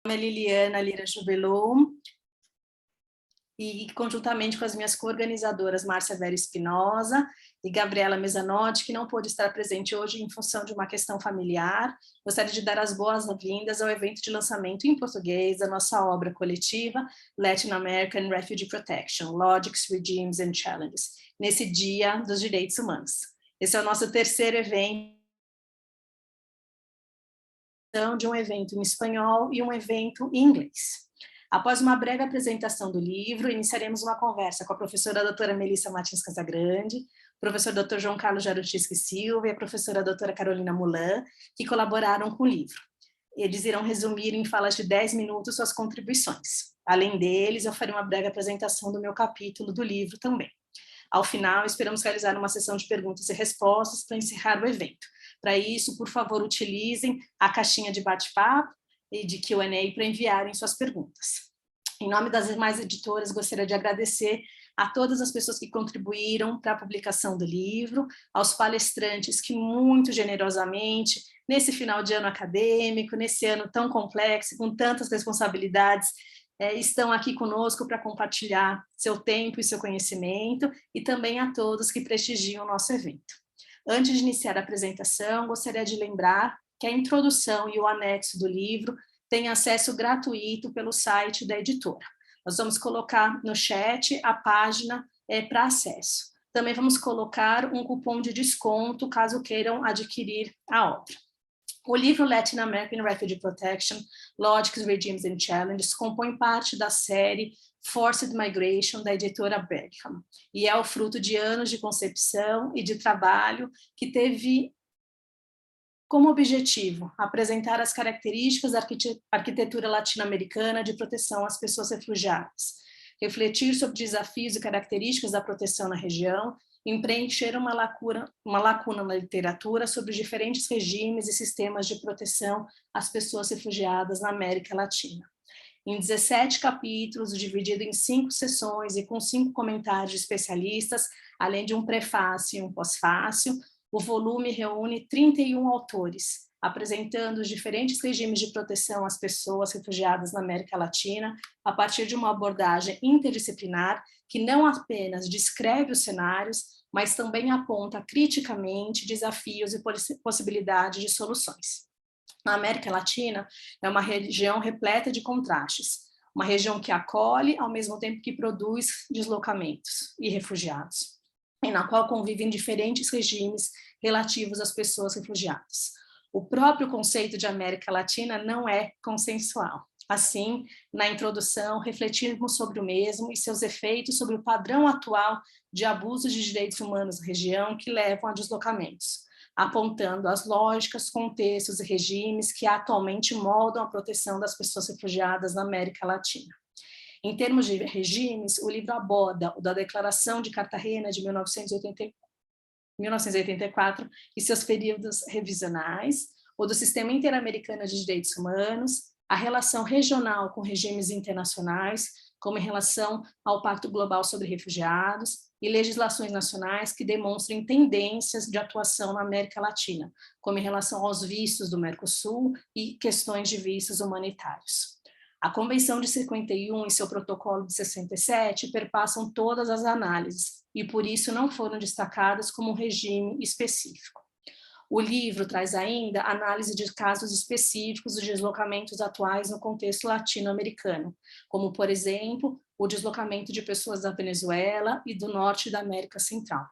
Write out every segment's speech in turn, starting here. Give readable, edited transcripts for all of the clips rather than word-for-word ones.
Meu nome é Liliana Lira Juvelou e conjuntamente com as minhas co-organizadoras Márcia Vera Espinosa e Gabriela Mesanotti, que não pôde estar presente hoje em função de uma questão familiar, gostaria de dar as boas-vindas ao evento de lançamento em português da nossa obra coletiva Latin American Refugee Protection, Logics, Regimes and Challenges, nesse Dia dos Direitos Humanos. Esse é o nosso terceiro evento, de um evento em espanhol e um evento em inglês. Após uma breve apresentação do livro, iniciaremos uma conversa com a professora doutora Melissa Martins Casagrande, o professor Dr. João Carlos Jarutischi Silva e a professora doutora Carolina Mulan, que colaboraram com o livro. Eles irão resumir em falas de 10 minutos suas contribuições. Além deles, eu farei uma breve apresentação do meu capítulo do livro também. Ao final, esperamos realizar uma sessão de perguntas e respostas para encerrar o evento. Para isso, por favor, utilizem a caixinha de bate-papo e de Q&A para enviarem suas perguntas. Em nome das demais editoras, gostaria de agradecer a todas as pessoas que contribuíram para a publicação do livro, aos palestrantes que muito generosamente, nesse final de ano acadêmico, nesse ano tão complexo, com tantas responsabilidades, estão aqui conosco para compartilhar seu tempo e seu conhecimento, e também a todos que prestigiam o nosso evento. Antes de iniciar a apresentação, gostaria de lembrar que a introdução e o anexo do livro têm acesso gratuito pelo site da editora. Nós vamos colocar no chat a página para acesso. Também vamos colocar um cupom de desconto, caso queiram adquirir a obra. O livro Latin American Refugee Protection, Logics, Regimes and Challenges, compõe parte da série Forced Migration, da editora Bergham, e é o fruto de anos de concepção e de trabalho que teve como objetivo apresentar as características da arquitetura latino-americana de proteção às pessoas refugiadas, refletir sobre desafios e características da proteção na região e preencher uma lacuna na literatura sobre os diferentes regimes e sistemas de proteção às pessoas refugiadas na América Latina. Em 17 capítulos, dividido em 5 sessões e com 5 comentários de especialistas, além de um prefácio e um pós-fácio, o volume reúne 31 autores, apresentando os diferentes regimes de proteção às pessoas refugiadas na América Latina, a partir de uma abordagem interdisciplinar que não apenas descreve os cenários, mas também aponta criticamente desafios e possibilidades de soluções. A América Latina é uma região repleta de contrastes, uma região que acolhe ao mesmo tempo que produz deslocamentos e refugiados, e na qual convivem diferentes regimes relativos às pessoas refugiadas. O próprio conceito de América Latina não é consensual. Assim, na introdução, refletimos sobre o mesmo e seus efeitos sobre o padrão atual de abusos de direitos humanos na região que levam a deslocamentos, apontando as lógicas, contextos e regimes que atualmente moldam a proteção das pessoas refugiadas na América Latina. Em termos de regimes, o livro aborda o da Declaração de Cartagena de 1984 e seus períodos revisionais, o do Sistema Interamericano de Direitos Humanos, a relação regional com regimes internacionais, como em relação ao Pacto Global sobre Refugiados, e legislações nacionais que demonstrem tendências de atuação na América Latina, como em relação aos vistos do Mercosul e questões de vistos humanitários. A Convenção de 51 e seu protocolo de 67 perpassam todas as análises e, por isso, não foram destacadas como um regime específico. O livro traz ainda análise de casos específicos dos deslocamentos atuais no contexto latino-americano, como, por exemplo, o deslocamento de pessoas da Venezuela e do norte da América Central.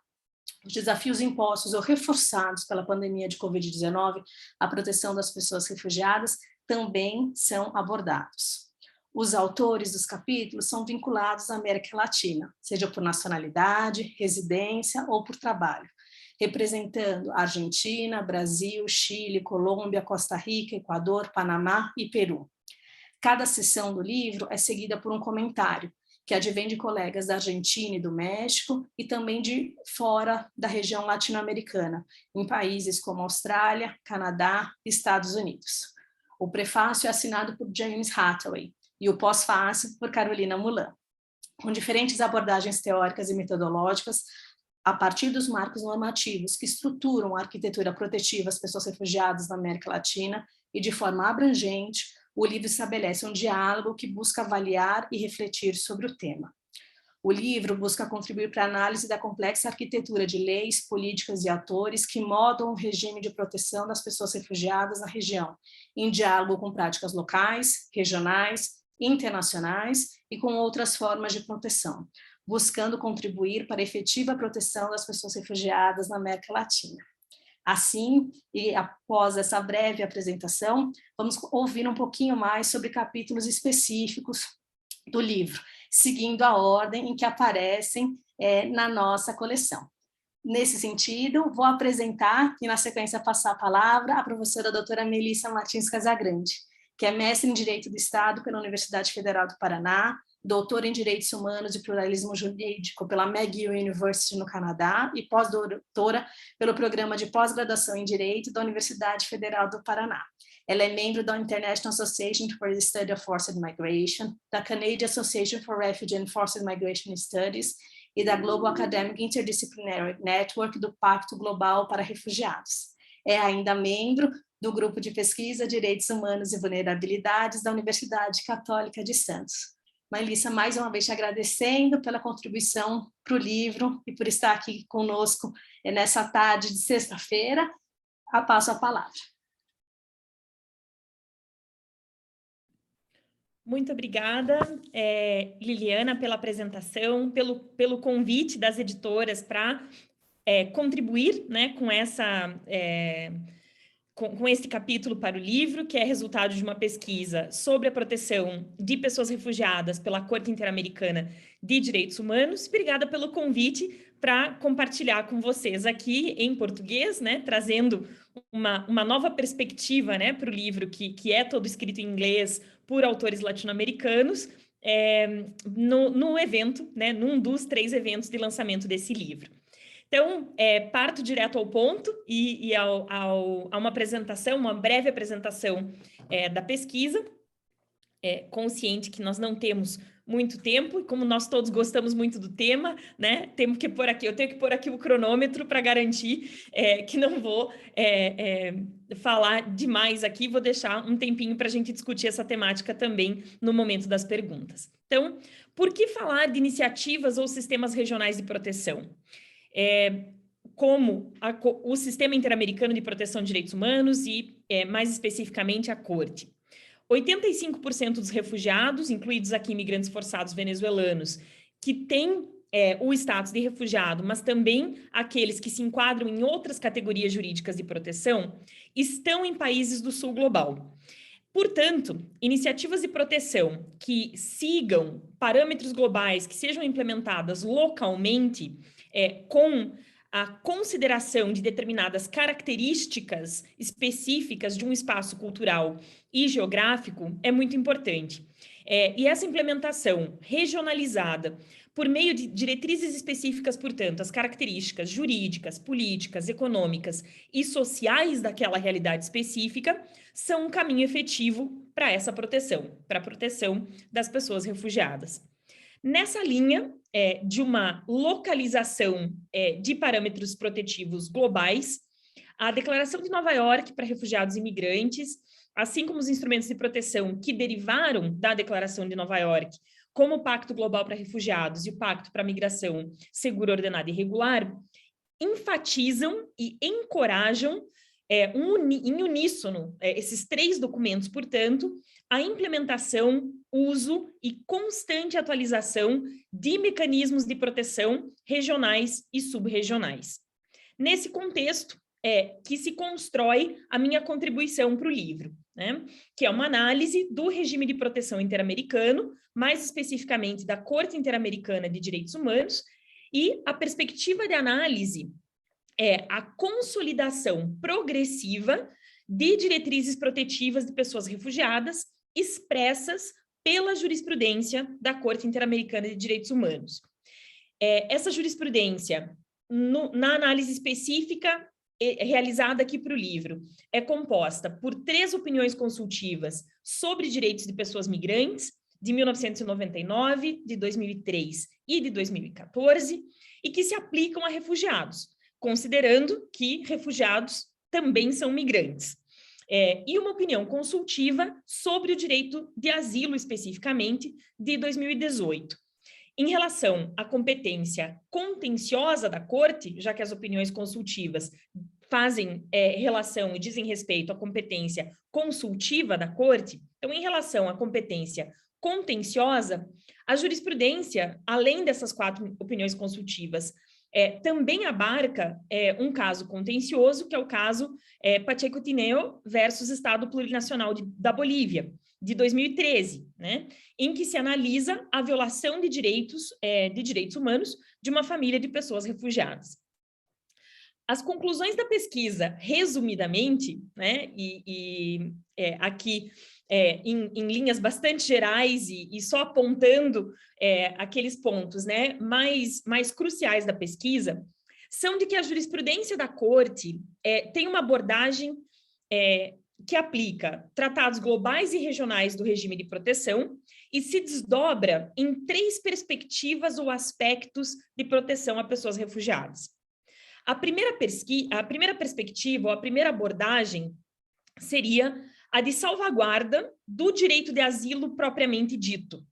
Os desafios impostos ou reforçados pela pandemia de Covid-19 à proteção das pessoas refugiadas também são abordados. Os autores dos capítulos são vinculados à América Latina, seja por nacionalidade, residência ou por trabalho, representando Argentina, Brasil, Chile, Colômbia, Costa Rica, Equador, Panamá e Peru. Cada sessão do livro é seguida por um comentário, que advém de colegas da Argentina e do México, e também de fora da região latino-americana, em países como Austrália, Canadá e Estados Unidos. O prefácio é assinado por James Hathaway e o pós-fácio por Carolina Mulan, com diferentes abordagens teóricas e metodológicas a partir dos marcos normativos que estruturam a arquitetura protetiva às pessoas refugiadas na América Latina e, de forma abrangente, o livro estabelece um diálogo que busca avaliar e refletir sobre o tema. O livro busca contribuir para a análise da complexa arquitetura de leis, políticas e atores que modam o regime de proteção das pessoas refugiadas na região, em diálogo com práticas locais, regionais, internacionais e com outras formas de proteção, buscando contribuir para a efetiva proteção das pessoas refugiadas na América Latina. Assim, e após essa breve apresentação, vamos ouvir um pouquinho mais sobre capítulos específicos do livro, seguindo a ordem em que aparecem na nossa coleção. Nesse sentido, vou apresentar e, na sequência, passar a palavra à professora doutora Melissa Martins Casagrande, que é mestre em Direito do Estado pela Universidade Federal do Paraná, doutora em Direitos Humanos e Pluralismo Jurídico pela McGill University no Canadá e pós-doutora pelo Programa de Pós-Graduação em Direito da Universidade Federal do Paraná. Ela é membro da International Association for the Study of Forced Migration, da Canadian Association for Refugee and Forced Migration Studies e da Global Academic Interdisciplinary Network do Pacto Global para Refugiados. É ainda membro do Grupo de Pesquisa Direitos Humanos e Vulnerabilidades da Universidade Católica de Santos. Melissa, mais uma vez te agradecendo pela contribuição para o livro e por estar aqui conosco nessa tarde de sexta-feira. Passo a palavra. Muito obrigada, Liliana, pela apresentação, pelo convite das editoras para contribuir, né, com esse capítulo para o livro, que é resultado de uma pesquisa sobre a proteção de pessoas refugiadas pela Corte Interamericana de Direitos Humanos. Obrigada pelo convite para compartilhar com vocês aqui em português, né, trazendo uma nova perspectiva, né, para o livro, que é todo escrito em inglês por autores latino-americanos, no evento, né, num dos 3 eventos de lançamento desse livro. Então, parto direto ao ponto e a uma apresentação, uma breve apresentação da pesquisa, consciente que nós não temos muito tempo, e como nós todos gostamos muito do tema, né, eu tenho que pôr aqui o cronômetro para garantir que não vou falar demais aqui, vou deixar um tempinho para a gente discutir essa temática também no momento das perguntas. Então, por que falar de iniciativas ou sistemas regionais de proteção? Como o Sistema Interamericano de Proteção de Direitos Humanos e, mais especificamente, a Corte. 85% dos refugiados, incluídos aqui imigrantes forçados venezuelanos, que têm o status de refugiado, mas também aqueles que se enquadram em outras categorias jurídicas de proteção, estão em países do sul global. Portanto, iniciativas de proteção que sigam parâmetros globais, que sejam implementadas localmente, com a consideração de determinadas características específicas de um espaço cultural e geográfico é muito importante. E essa implementação regionalizada, por meio de diretrizes específicas, portanto, as características jurídicas, políticas, econômicas e sociais daquela realidade específica, são um caminho efetivo para essa proteção, para a proteção das pessoas refugiadas. Nessa linha de uma localização de parâmetros protetivos globais, a Declaração de Nova York para Refugiados e Imigrantes, assim como os instrumentos de proteção que derivaram da Declaração de Nova York, como o Pacto Global para Refugiados e o Pacto para a Migração Segura, Ordenada e Regular, enfatizam e encorajam em uníssono esses 3 documentos, portanto, a implementação, uso e constante atualização de mecanismos de proteção regionais e subregionais. Nesse contexto, que se constrói a minha contribuição para o livro, né? Que é uma análise do regime de proteção interamericano, mais especificamente da Corte Interamericana de Direitos Humanos, e a perspectiva de análise é a consolidação progressiva de diretrizes protetivas de pessoas refugiadas expressas pela jurisprudência da Corte Interamericana de Direitos Humanos. Essa jurisprudência, na análise específica realizada aqui para o livro, é composta por 3 opiniões consultivas sobre direitos de pessoas migrantes, de 1999, de 2003 e de 2014, e que se aplicam a refugiados, considerando que refugiados também são migrantes. e uma opinião consultiva sobre o direito de asilo, especificamente, de 2018. Em relação à competência contenciosa da Corte, já que as opiniões consultivas fazem relação e dizem respeito à competência consultiva da Corte, então, em relação à competência contenciosa, a jurisprudência, além dessas 4 opiniões consultivas, também abarca um caso contencioso, que é o caso Pacheco Tineo versus Estado Plurinacional da Bolívia, de 2013, né, em que se analisa a violação de direitos humanos de uma família de pessoas refugiadas. As conclusões da pesquisa, resumidamente, né, aqui em linhas bastante gerais e só apontando aqueles pontos, né, mais cruciais da pesquisa, são de que a jurisprudência da Corte tem uma abordagem que aplica tratados globais e regionais do regime de proteção e se desdobra em 3 perspectivas ou aspectos de proteção a pessoas refugiadas. A primeira perspectiva, ou a primeira abordagem, seria a de salvaguarda do direito de asilo propriamente dito,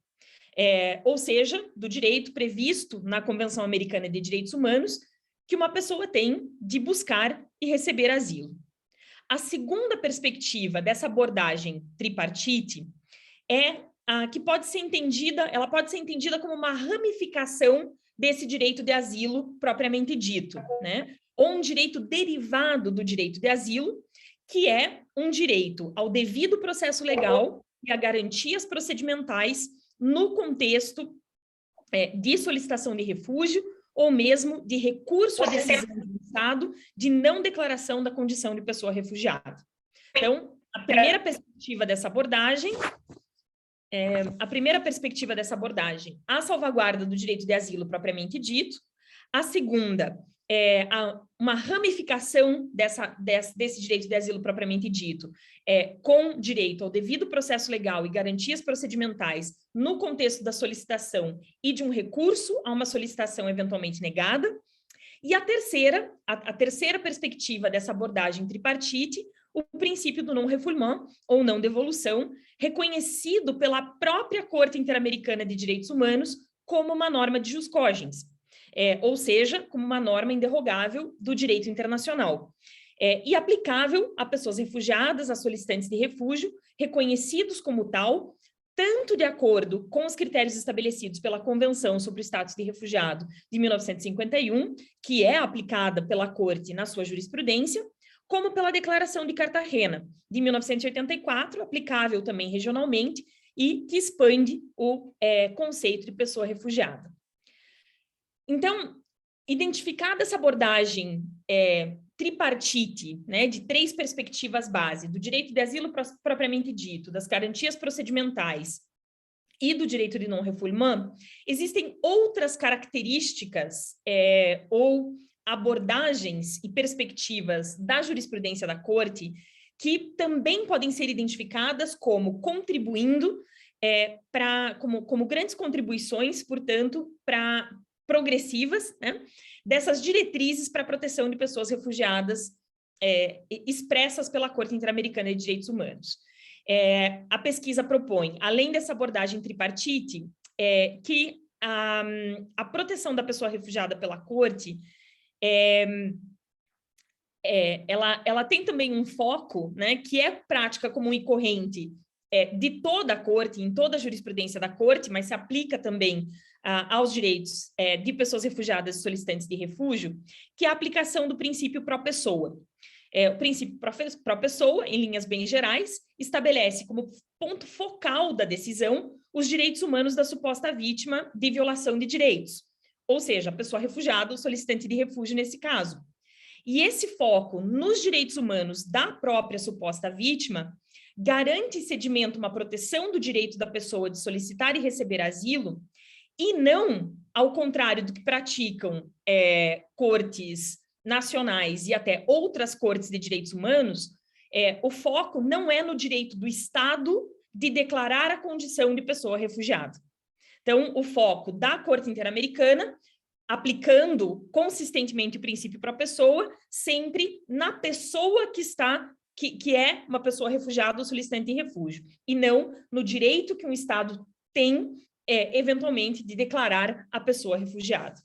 ou seja, do direito previsto na Convenção Americana de Direitos Humanos, que uma pessoa tem de buscar e receber asilo. A segunda perspectiva dessa abordagem tripartite é a que pode ser entendida como uma ramificação desse direito de asilo propriamente dito, né? Ou um direito derivado do direito de asilo, que é um direito ao devido processo legal e a garantias procedimentais no contexto de solicitação de refúgio ou mesmo de recurso à decisão do Estado de não declaração da condição de pessoa refugiada. Então, a primeira perspectiva dessa abordagem, a salvaguarda do direito de asilo propriamente dito. A segunda é uma ramificação desse direito de asilo propriamente dito, com direito ao devido processo legal e garantias procedimentais no contexto da solicitação e de um recurso a uma solicitação eventualmente negada. E a terceira perspectiva dessa abordagem tripartite, o princípio do non-refoulement, ou não devolução, reconhecido pela própria Corte Interamericana de Direitos Humanos como uma norma de jus cogens, ou seja, como uma norma inderrogável do direito internacional, e aplicável a pessoas refugiadas, a solicitantes de refúgio, reconhecidos como tal, tanto de acordo com os critérios estabelecidos pela Convenção sobre o Status de Refugiado de 1951, que é aplicada pela Corte na sua jurisprudência, como pela Declaração de Cartagena, de 1984, aplicável também regionalmente, e que expande o conceito de pessoa refugiada. Então, identificada essa abordagem tripartite, né, de 3 perspectivas base, do direito de asilo propriamente dito, das garantias procedimentais e do direito de non-refoulement, existem outras características ou abordagens e perspectivas da jurisprudência da Corte que também podem ser identificadas como contribuindo como grandes contribuições, portanto, para progressivas, né, dessas diretrizes para a proteção de pessoas refugiadas expressas pela Corte Interamericana de Direitos Humanos. A pesquisa propõe, além dessa abordagem tripartite, que a proteção da pessoa refugiada pela Corte ela tem também um foco, né, que é prática comum e corrente de toda a Corte, em toda a jurisprudência da Corte, mas se aplica também aos direitos de pessoas refugiadas e solicitantes de refúgio, que é a aplicação do princípio pró-pessoa. O princípio pró-pessoa, em linhas bem gerais, estabelece como ponto focal da decisão os direitos humanos da suposta vítima de violação de direitos, ou seja, a pessoa refugiada ou solicitante de refúgio nesse caso. E esse foco nos direitos humanos da própria suposta vítima garante e sedimenta uma proteção do direito da pessoa de solicitar e receber asilo, e não, ao contrário do que praticam cortes nacionais e até outras cortes de direitos humanos, o foco não é no direito do Estado de declarar a condição de pessoa refugiada. Então, o foco da Corte Interamericana, aplicando consistentemente o princípio pró-pessoa, sempre na pessoa que está que é uma pessoa refugiada ou solicitante de refúgio, e não no direito que um Estado tem, eventualmente, de declarar a pessoa refugiada.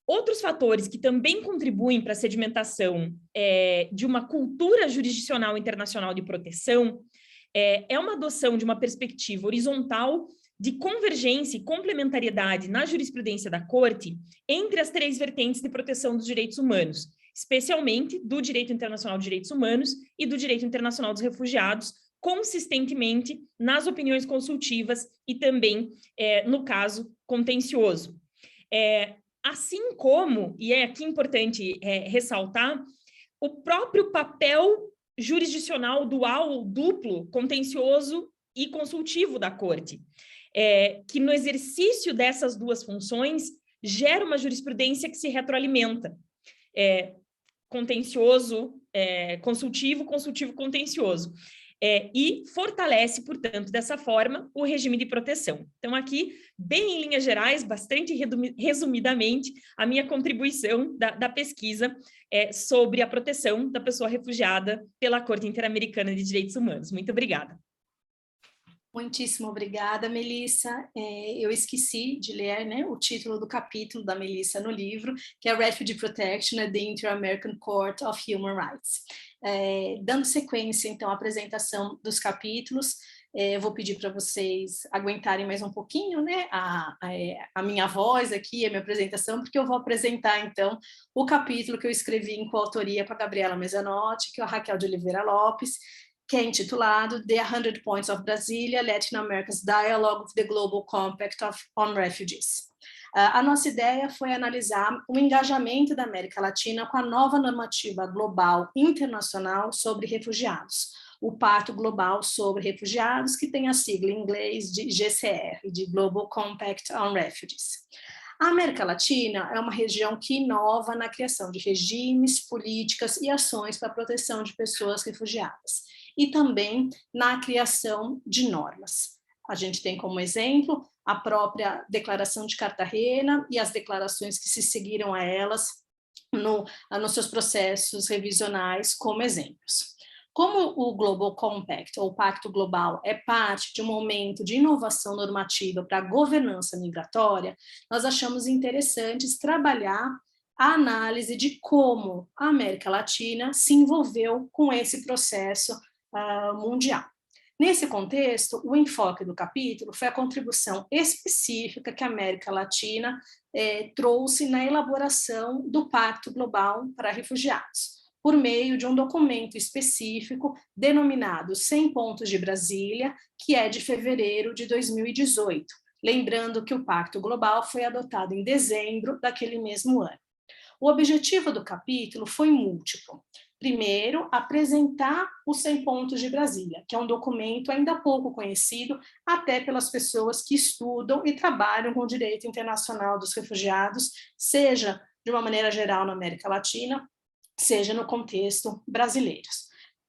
Outros fatores que também contribuem para a sedimentação de uma cultura jurisdicional internacional de proteção é uma adoção de uma perspectiva horizontal de convergência e complementariedade na jurisprudência da Corte entre as 3 vertentes de proteção dos direitos humanos, especialmente do direito internacional de direitos humanos e do direito internacional dos refugiados, consistentemente nas opiniões consultivas e também no caso contencioso. Assim como, e é aqui importante ressaltar, o próprio papel jurisdicional dual ou duplo, contencioso e consultivo da Corte, que no exercício dessas 2 funções gera uma jurisprudência que se retroalimenta. Contencioso, consultivo, consultivo, contencioso. E fortalece, portanto, dessa forma, o regime de proteção. Então, aqui, bem em linhas gerais, bastante resumidamente, a minha contribuição da pesquisa sobre a proteção da pessoa refugiada pela Corte Interamericana de Direitos Humanos. Muito obrigada. Muitíssimo obrigada, Melissa. Eu esqueci de ler, né, o título do capítulo da Melissa no livro, que é Refugee Protection at the Inter-American Court of Human Rights. Dando sequência, então, à apresentação dos capítulos, eu vou pedir para vocês aguentarem mais um pouquinho, né, a minha voz aqui, a minha apresentação, porque eu vou apresentar, então, o capítulo que eu escrevi em coautoria com a Gabriela Mezzanotte, que é a Raquel de Oliveira Lopes, que é intitulado The 100 Points of Brasilia, Latin America's Dialogue with the Global Compact on Refugees. A nossa ideia foi analisar o engajamento da América Latina com a nova normativa global internacional sobre refugiados, o Pacto Global sobre Refugiados, que tem a sigla em inglês de GCR, de Global Compact on Refugees. A América Latina é uma região que inova na criação de regimes, políticas e ações para a proteção de pessoas refugiadas, e também na criação de normas. A gente tem como exemplo a própria Declaração de Cartagena e as declarações que se seguiram a elas nos seus processos revisionais como exemplos. Como o Global Compact, ou Pacto Global, é parte de um momento de inovação normativa para a governança migratória, nós achamos interessante trabalhar a análise de como a América Latina se envolveu com esse processo mundial. Nesse contexto, o enfoque do capítulo foi a contribuição específica que a América Latina trouxe na elaboração do Pacto Global para Refugiados, por meio de um documento específico denominado 100 Pontos de Brasília, que é de fevereiro de 2018, lembrando que o Pacto Global foi adotado em dezembro daquele mesmo ano. O objetivo do capítulo foi múltiplo. Primeiro, apresentar os 100 Pontos de Brasília, que é um documento ainda pouco conhecido até pelas pessoas que estudam e trabalham com o direito internacional dos refugiados, seja de uma maneira geral na América Latina, seja no contexto brasileiro.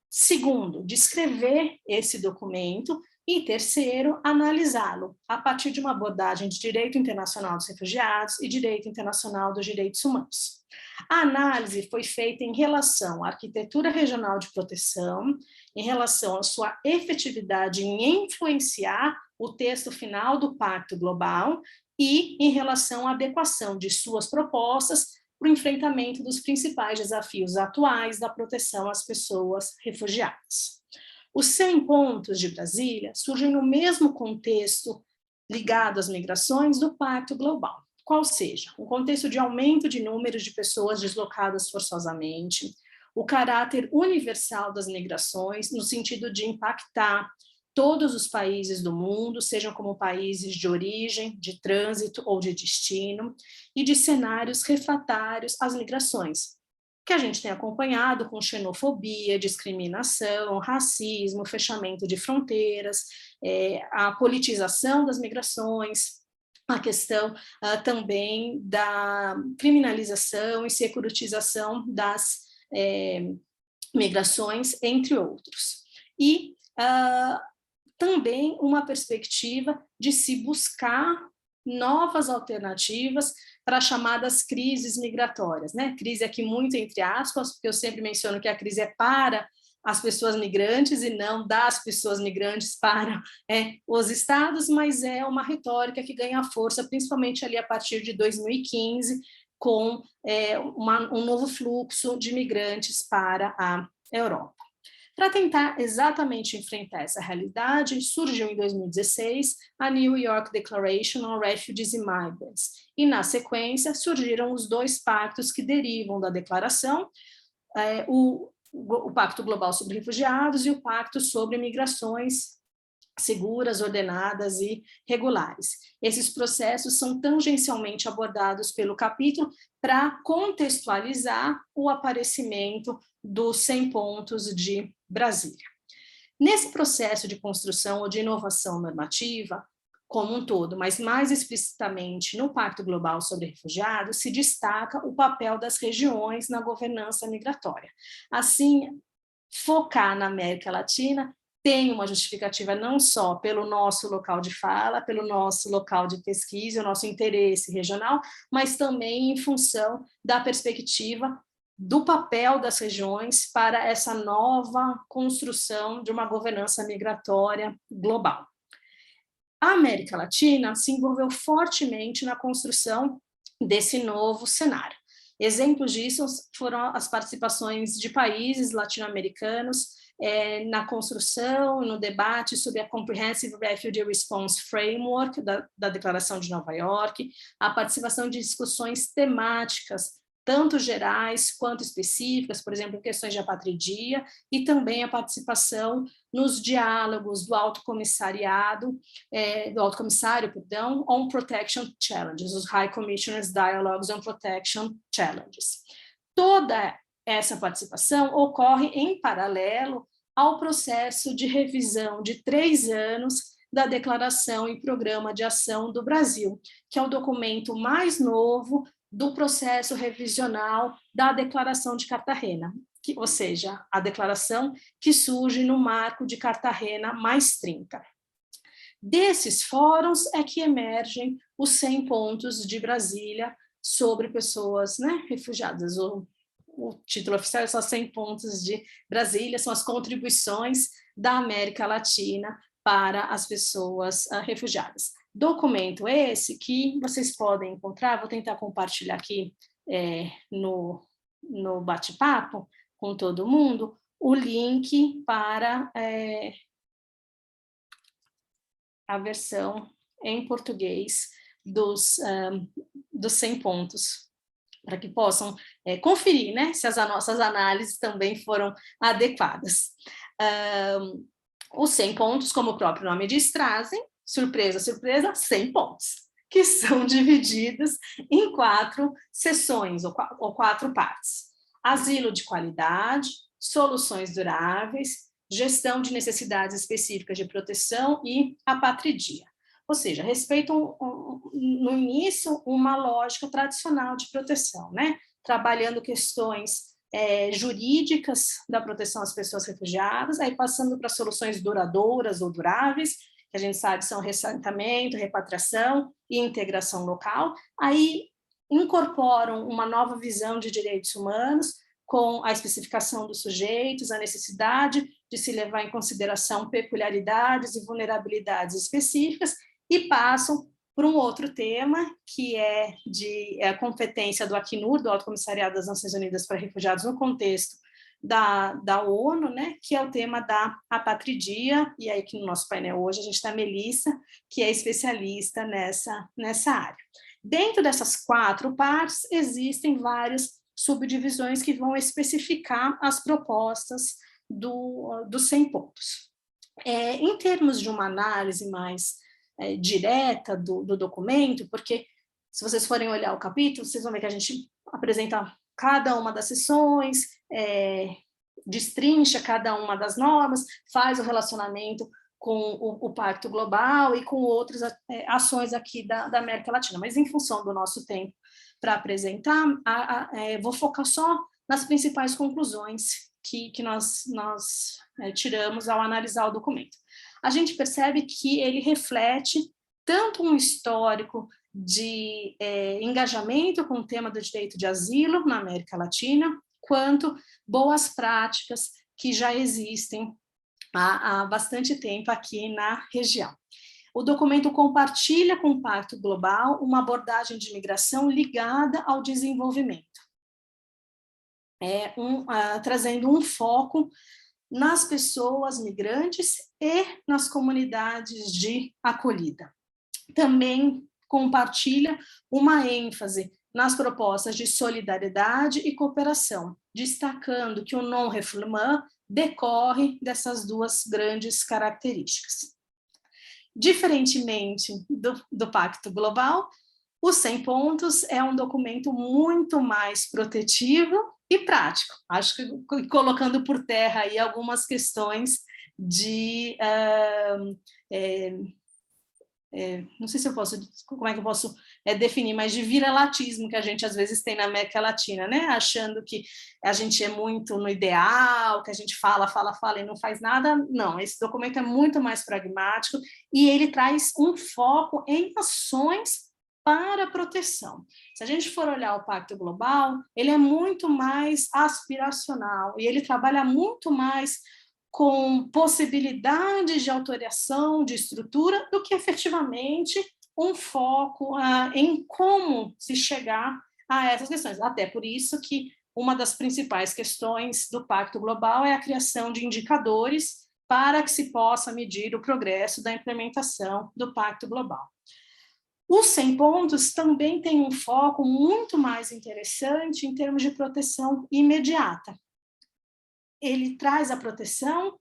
Segundo, descrever esse documento. E terceiro, analisá-lo a partir de uma abordagem de direito internacional dos refugiados e direito internacional dos direitos humanos. A análise foi feita em relação à arquitetura regional de proteção, em relação à sua efetividade em influenciar o texto final do Pacto Global e em relação à adequação de suas propostas para o enfrentamento dos principais desafios atuais da proteção às pessoas refugiadas. Os 100 Pontos de Brasília surgem no mesmo contexto ligado às migrações do Pacto Global, qual seja, um contexto de aumento de números de pessoas deslocadas forçosamente, o caráter universal das migrações, no sentido de impactar todos os países do mundo, sejam como países de origem, de trânsito ou de destino, e de cenários refratários às migrações, que a gente tem acompanhado com xenofobia, discriminação, racismo, fechamento de fronteiras, a politização das migrações, a questão também da criminalização e securitização das migrações, entre outros. E também uma perspectiva de se buscar novas alternativas para as chamadas crises migratórias, né? Crise aqui muito entre aspas, porque eu sempre menciono que a crise é para as pessoas migrantes e não das pessoas migrantes para os estados, mas é uma retórica que ganha força, principalmente ali a partir de 2015, com um novo fluxo de migrantes para a Europa. Para tentar exatamente enfrentar essa realidade, surgiu em 2016 a New York Declaration on Refugees and Migrants, e na sequência surgiram os dois pactos que derivam da declaração, o Pacto Global sobre Refugiados e o Pacto sobre Migrações Seguras, Ordenadas e Regulares. Esses processos são tangencialmente abordados pelo capítulo para contextualizar o aparecimento dos 100 pontos de Brasília. Nesse processo de construção ou de inovação normativa, como um todo, mas mais explicitamente no Pacto Global sobre Refugiados, se destaca o papel das regiões na governança migratória. Assim, focar na América Latina tem uma justificativa não só pelo nosso local de fala, pelo nosso local de pesquisa, o nosso interesse regional, mas também em função da perspectiva do papel das regiões para essa nova construção de uma governança migratória global. A América Latina se envolveu fortemente na construção desse novo cenário. Exemplos disso foram as participações de países latino-americanos na construção, no debate sobre a Comprehensive Refugee Response Framework da Declaração de Nova York, a participação de discussões temáticas, tanto gerais quanto específicas, por exemplo, questões de apatridia, e também a participação nos diálogos do Alto Comissário, on Protection Challenges, os High Commissioners Dialogues on Protection Challenges. Toda essa participação ocorre em paralelo ao processo de revisão de 3 anos da Declaração e Programa de Ação do Brasil, que é o documento mais novo do processo revisional da Declaração de Cartagena, ou seja, a declaração que surge no marco de Cartagena mais 30. Desses fóruns é que emergem os 100 pontos de Brasília sobre pessoas refugiadas. O título oficial é só 100 pontos de Brasília, são as contribuições da América Latina para as pessoas refugiadas. Documento esse que vocês podem encontrar, vou tentar compartilhar aqui no bate-papo com todo mundo, o link para a versão em português dos 100 pontos, para que possam conferir se as nossas análises também foram adequadas. Os 100 pontos, como o próprio nome diz, trazem, surpresa, surpresa, 100 pontos, que são divididos em 4 seções, ou 4 partes. Asilo de qualidade, soluções duráveis, gestão de necessidades específicas de proteção e apatridia. Ou seja, respeitam, no início, uma lógica tradicional de proteção, trabalhando questões jurídicas da proteção às pessoas refugiadas, aí passando para soluções duradouras ou duráveis, que a gente sabe são reassentamento, repatriação e integração local, aí incorporam uma nova visão de direitos humanos, com a especificação dos sujeitos, a necessidade de se levar em consideração peculiaridades e vulnerabilidades específicas, e passam por um outro tema, que é a competência do Acnur, do Alto Comissariado das Nações Unidas para Refugiados, no contexto da ONU, que é o tema da apatridia, e aí que no nosso painel hoje a gente tem a Melissa, que é especialista nessa área. Dentro dessas 4 partes, existem várias subdivisões que vão especificar as propostas dos 100 pontos. Em termos de uma análise mais direta do documento, porque se vocês forem olhar o capítulo, vocês vão ver que a gente apresenta cada uma das seções, destrincha cada uma das normas, faz o relacionamento com o Pacto Global e com outras ações aqui da América Latina. Mas, em função do nosso tempo para apresentar, vou focar só nas principais conclusões que nós tiramos ao analisar o documento. A gente percebe que ele reflete tanto um histórico de engajamento com o tema do direito de asilo na América Latina, quanto boas práticas que já existem há bastante tempo aqui na região. O documento compartilha com o Pacto Global uma abordagem de migração ligada ao desenvolvimento, trazendo um foco nas pessoas migrantes e nas comunidades de acolhida. Também compartilha uma ênfase nas propostas de solidariedade e cooperação, destacando que o non-refoulement decorre dessas duas grandes características. Diferentemente do Pacto Global, os 100 pontos é um documento muito mais protetivo e prático. Acho que colocando por terra aí algumas questões de... não sei se eu posso, como é que eu posso definir, mas de viralatismo que a gente às vezes tem na América Latina, né? Achando que a gente é muito no ideal, que a gente fala e não faz nada. Não, esse documento é muito mais pragmático e ele traz um foco em ações para a proteção. Se a gente for olhar o Pacto Global, ele é muito mais aspiracional e ele trabalha muito mais com possibilidades de alteração de estrutura do que efetivamente um foco em como se chegar a essas questões. Até por isso que uma das principais questões do Pacto Global é a criação de indicadores para que se possa medir o progresso da implementação do Pacto Global. Os 100 pontos também tem um foco muito mais interessante em termos de proteção imediata. Ele traz a proteção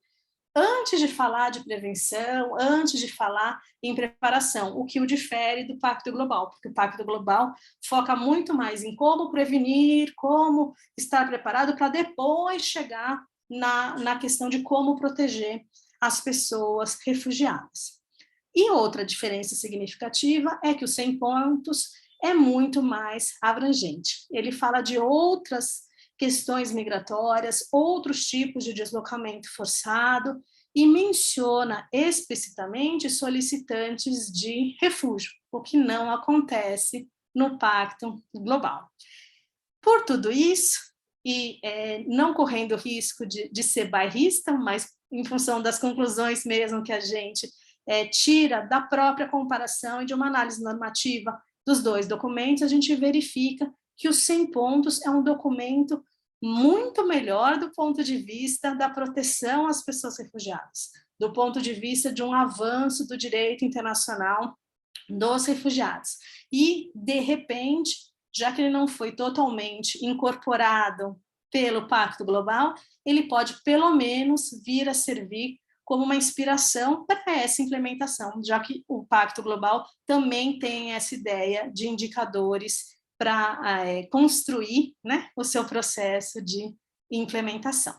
antes de falar de prevenção, antes de falar em preparação, o que o difere do Pacto Global, porque o Pacto Global foca muito mais em como prevenir, como estar preparado para depois chegar na questão de como proteger as pessoas refugiadas. E outra diferença significativa é que os 100 pontos é muito mais abrangente. Ele fala de outras questões migratórias, outros tipos de deslocamento forçado, e menciona explicitamente solicitantes de refúgio, o que não acontece no Pacto Global. Por tudo isso, e não correndo o risco de ser bairrista, mas em função das conclusões mesmo que a gente tira da própria comparação e de uma análise normativa dos dois documentos, a gente verifica que os 100 pontos é um documento muito melhor do ponto de vista da proteção às pessoas refugiadas, do ponto de vista de um avanço do direito internacional dos refugiados. E, de repente, já que ele não foi totalmente incorporado pelo Pacto Global, ele pode, pelo menos, vir a servir como uma inspiração para essa implementação, já que o Pacto Global também tem essa ideia de indicadores para construir, né, o seu processo de implementação.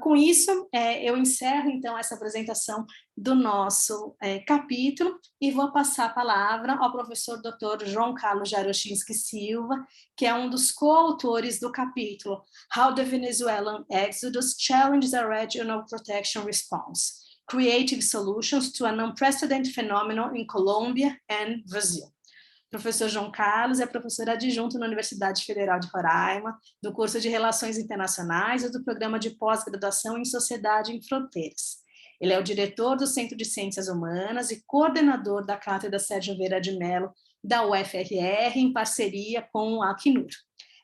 Com isso, eu encerro, então, essa apresentação do nosso capítulo e vou passar a palavra ao professor Dr. João Carlos Jarochinski Silva, que é um dos coautores do capítulo How the Venezuelan Exodus Challenged the Regional Protection Response, Creative Solutions to an Unprecedented Phenomenon in Colombia and Brazil. O professor João Carlos é professor adjunto na Universidade Federal de Roraima, do curso de Relações Internacionais e do programa de pós-graduação em Sociedade em Fronteiras. Ele é o diretor do Centro de Ciências Humanas e coordenador da Cátedra Sérgio Vieira de Mello, da UFRR, em parceria com o Acnur.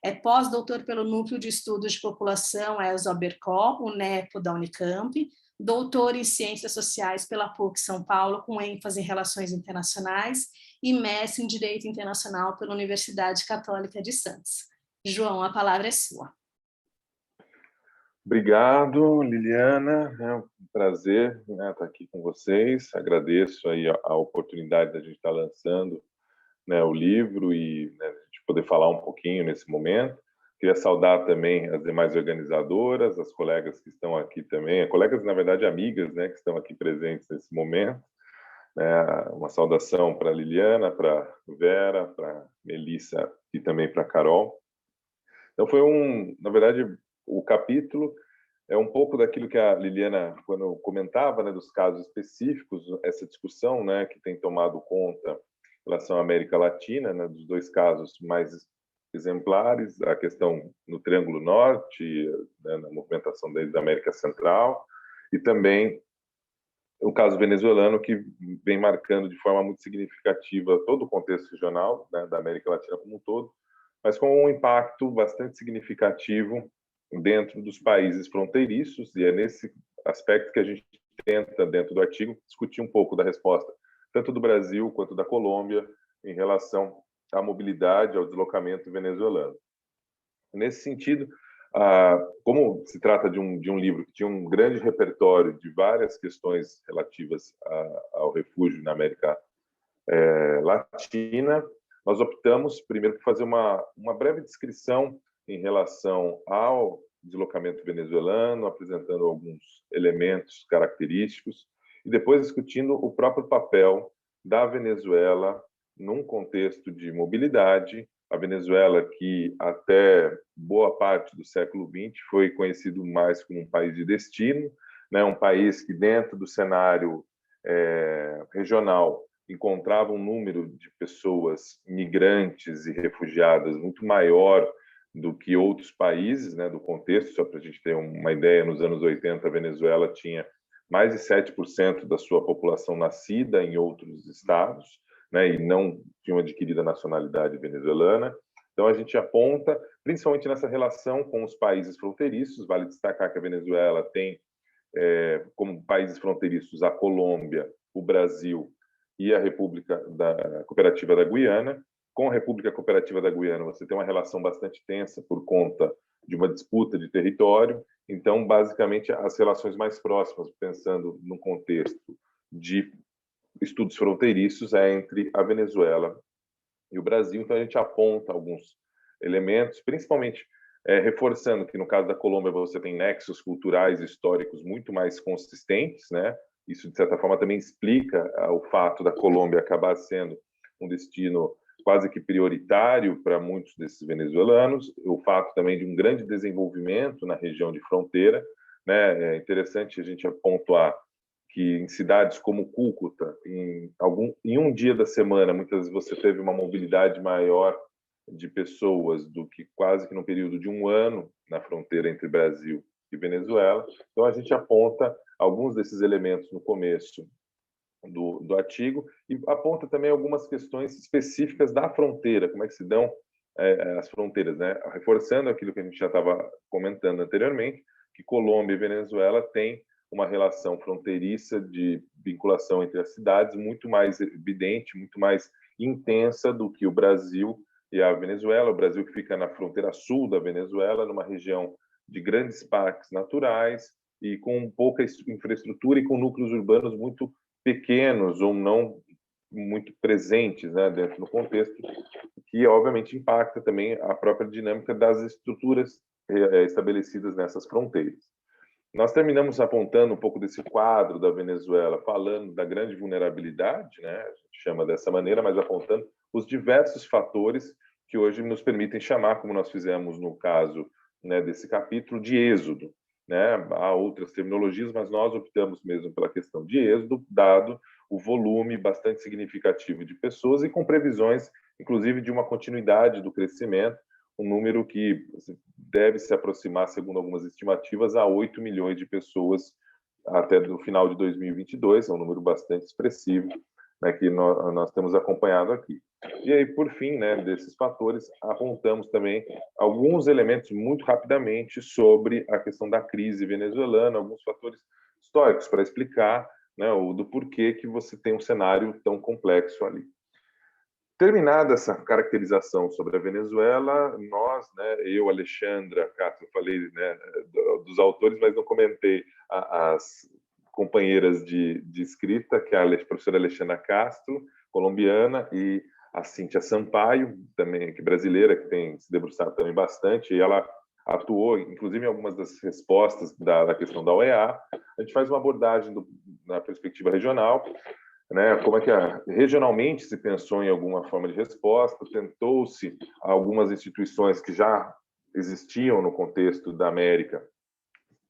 É pós-doutor pelo Núcleo de Estudos de População Elza Bercó, o NEPO da Unicamp, doutor em Ciências Sociais pela PUC São Paulo, com ênfase em Relações Internacionais, e mestre em Direito Internacional pela Universidade Católica de Santos. João, a palavra é sua. Obrigado, Liliana. É um prazer, né, estar aqui com vocês. Agradeço aí a oportunidade da gente estar lançando, né, o livro e, né, a gente poder falar um pouquinho nesse momento. Queria saudar também as demais organizadoras, as colegas que estão aqui também, colegas, na verdade, amigas, né, que estão aqui presentes nesse momento. Uma saudação para a Liliana, para a Vera, para a Melissa e também para a Carol. Então foi na verdade, o capítulo é um pouco daquilo que a Liliana, quando comentava, né, dos casos específicos, essa discussão, né, que tem tomado conta em relação à América Latina, né, dos dois casos mais exemplares, a questão no Triângulo Norte, né, na movimentação da América Central, e também o caso venezuelano, que vem marcando de forma muito significativa todo o contexto regional, né, da América Latina como um todo, mas com um impacto bastante significativo dentro dos países fronteiriços, e é nesse aspecto que a gente tenta, dentro do artigo, discutir um pouco da resposta, tanto do Brasil quanto da Colômbia, em relação à mobilidade, ao deslocamento venezuelano. Nesse sentido, como se trata de um livro que tinha um grande repertório de várias questões relativas ao refúgio na América Latina, nós optamos primeiro por fazer uma breve descrição em relação ao deslocamento venezuelano, apresentando alguns elementos característicos, e depois discutindo o próprio papel da Venezuela num contexto de mobilidade. A Venezuela, que até boa parte do século XX foi conhecido mais como um país de destino, né? Um país que, dentro do cenário regional, encontrava um número de pessoas migrantes e refugiadas muito maior do que outros países, né, do contexto. Só para a gente ter uma ideia, nos anos 80, a Venezuela tinha mais de 7% da sua população nascida em outros estados, né, e não tinham adquirido a nacionalidade venezuelana. Então, a gente aponta, principalmente nessa relação com os países fronteiriços. Vale destacar que a Venezuela tem como países fronteiriços a Colômbia, o Brasil e a República Cooperativa da Guiana. Com a República Cooperativa da Guiana, você tem uma relação bastante tensa por conta de uma disputa de território. Então, basicamente, as relações mais próximas, pensando no contexto de estudos fronteiriços, é entre a Venezuela e o Brasil. Então, a gente aponta alguns elementos, principalmente reforçando que, no caso da Colômbia, você tem nexos culturais e históricos muito mais consistentes, né? Isso, de certa forma, também explica o fato da Colômbia acabar sendo um destino quase que prioritário para muitos desses venezuelanos, o fato também de um grande desenvolvimento na região de fronteira, né? É interessante a gente pontuar que em cidades como Cúcuta, em um dia da semana, muitas vezes você teve uma mobilidade maior de pessoas do que quase que no período de um ano na fronteira entre Brasil e Venezuela. Então, a gente aponta alguns desses elementos no começo do artigo e aponta também algumas questões específicas da fronteira, como é que se dão as fronteiras, né? Reforçando aquilo que a gente já estava comentando anteriormente, que Colômbia e Venezuela têm uma relação fronteiriça de vinculação entre as cidades muito mais evidente, muito mais intensa do que o Brasil e a Venezuela. O Brasil, que fica na fronteira sul da Venezuela, numa região de grandes parques naturais e com pouca infraestrutura e com núcleos urbanos muito pequenos ou não muito presentes, né, dentro do contexto, que obviamente impacta também a própria dinâmica das estruturas estabelecidas nessas fronteiras. Nós terminamos apontando um pouco desse quadro da Venezuela, falando da grande vulnerabilidade, né, a gente chama dessa maneira, mas apontando os diversos fatores que hoje nos permitem chamar, como nós fizemos no caso, né, desse capítulo, de êxodo. Né? Há outras terminologias, mas nós optamos mesmo pela questão de êxodo, dado o volume bastante significativo de pessoas e com previsões, inclusive, de uma continuidade do crescimento, um número que deve se aproximar, segundo algumas estimativas, a 8 milhões de pessoas até o final de 2022, é um número bastante expressivo, né, que nós temos acompanhado aqui. E aí, por fim, né, desses fatores, apontamos também alguns elementos muito rapidamente sobre a questão da crise venezuelana, alguns fatores históricos para explicar, né, do porquê que você tem um cenário tão complexo ali. Terminada essa caracterização sobre a Venezuela, nós, né, eu, Alexandra Castro, falei, né, dos autores, mas não comentei as companheiras de escrita, que é a professora Alexandra Castro, colombiana, e a Cíntia Sampaio, também que brasileira, que tem se debruçado também bastante, e ela atuou, inclusive, em algumas das respostas da questão da OEA. A gente faz uma abordagem na perspectiva regional, né, como é que regionalmente se pensou em alguma forma de resposta, tentou-se algumas instituições que já existiam no contexto da América,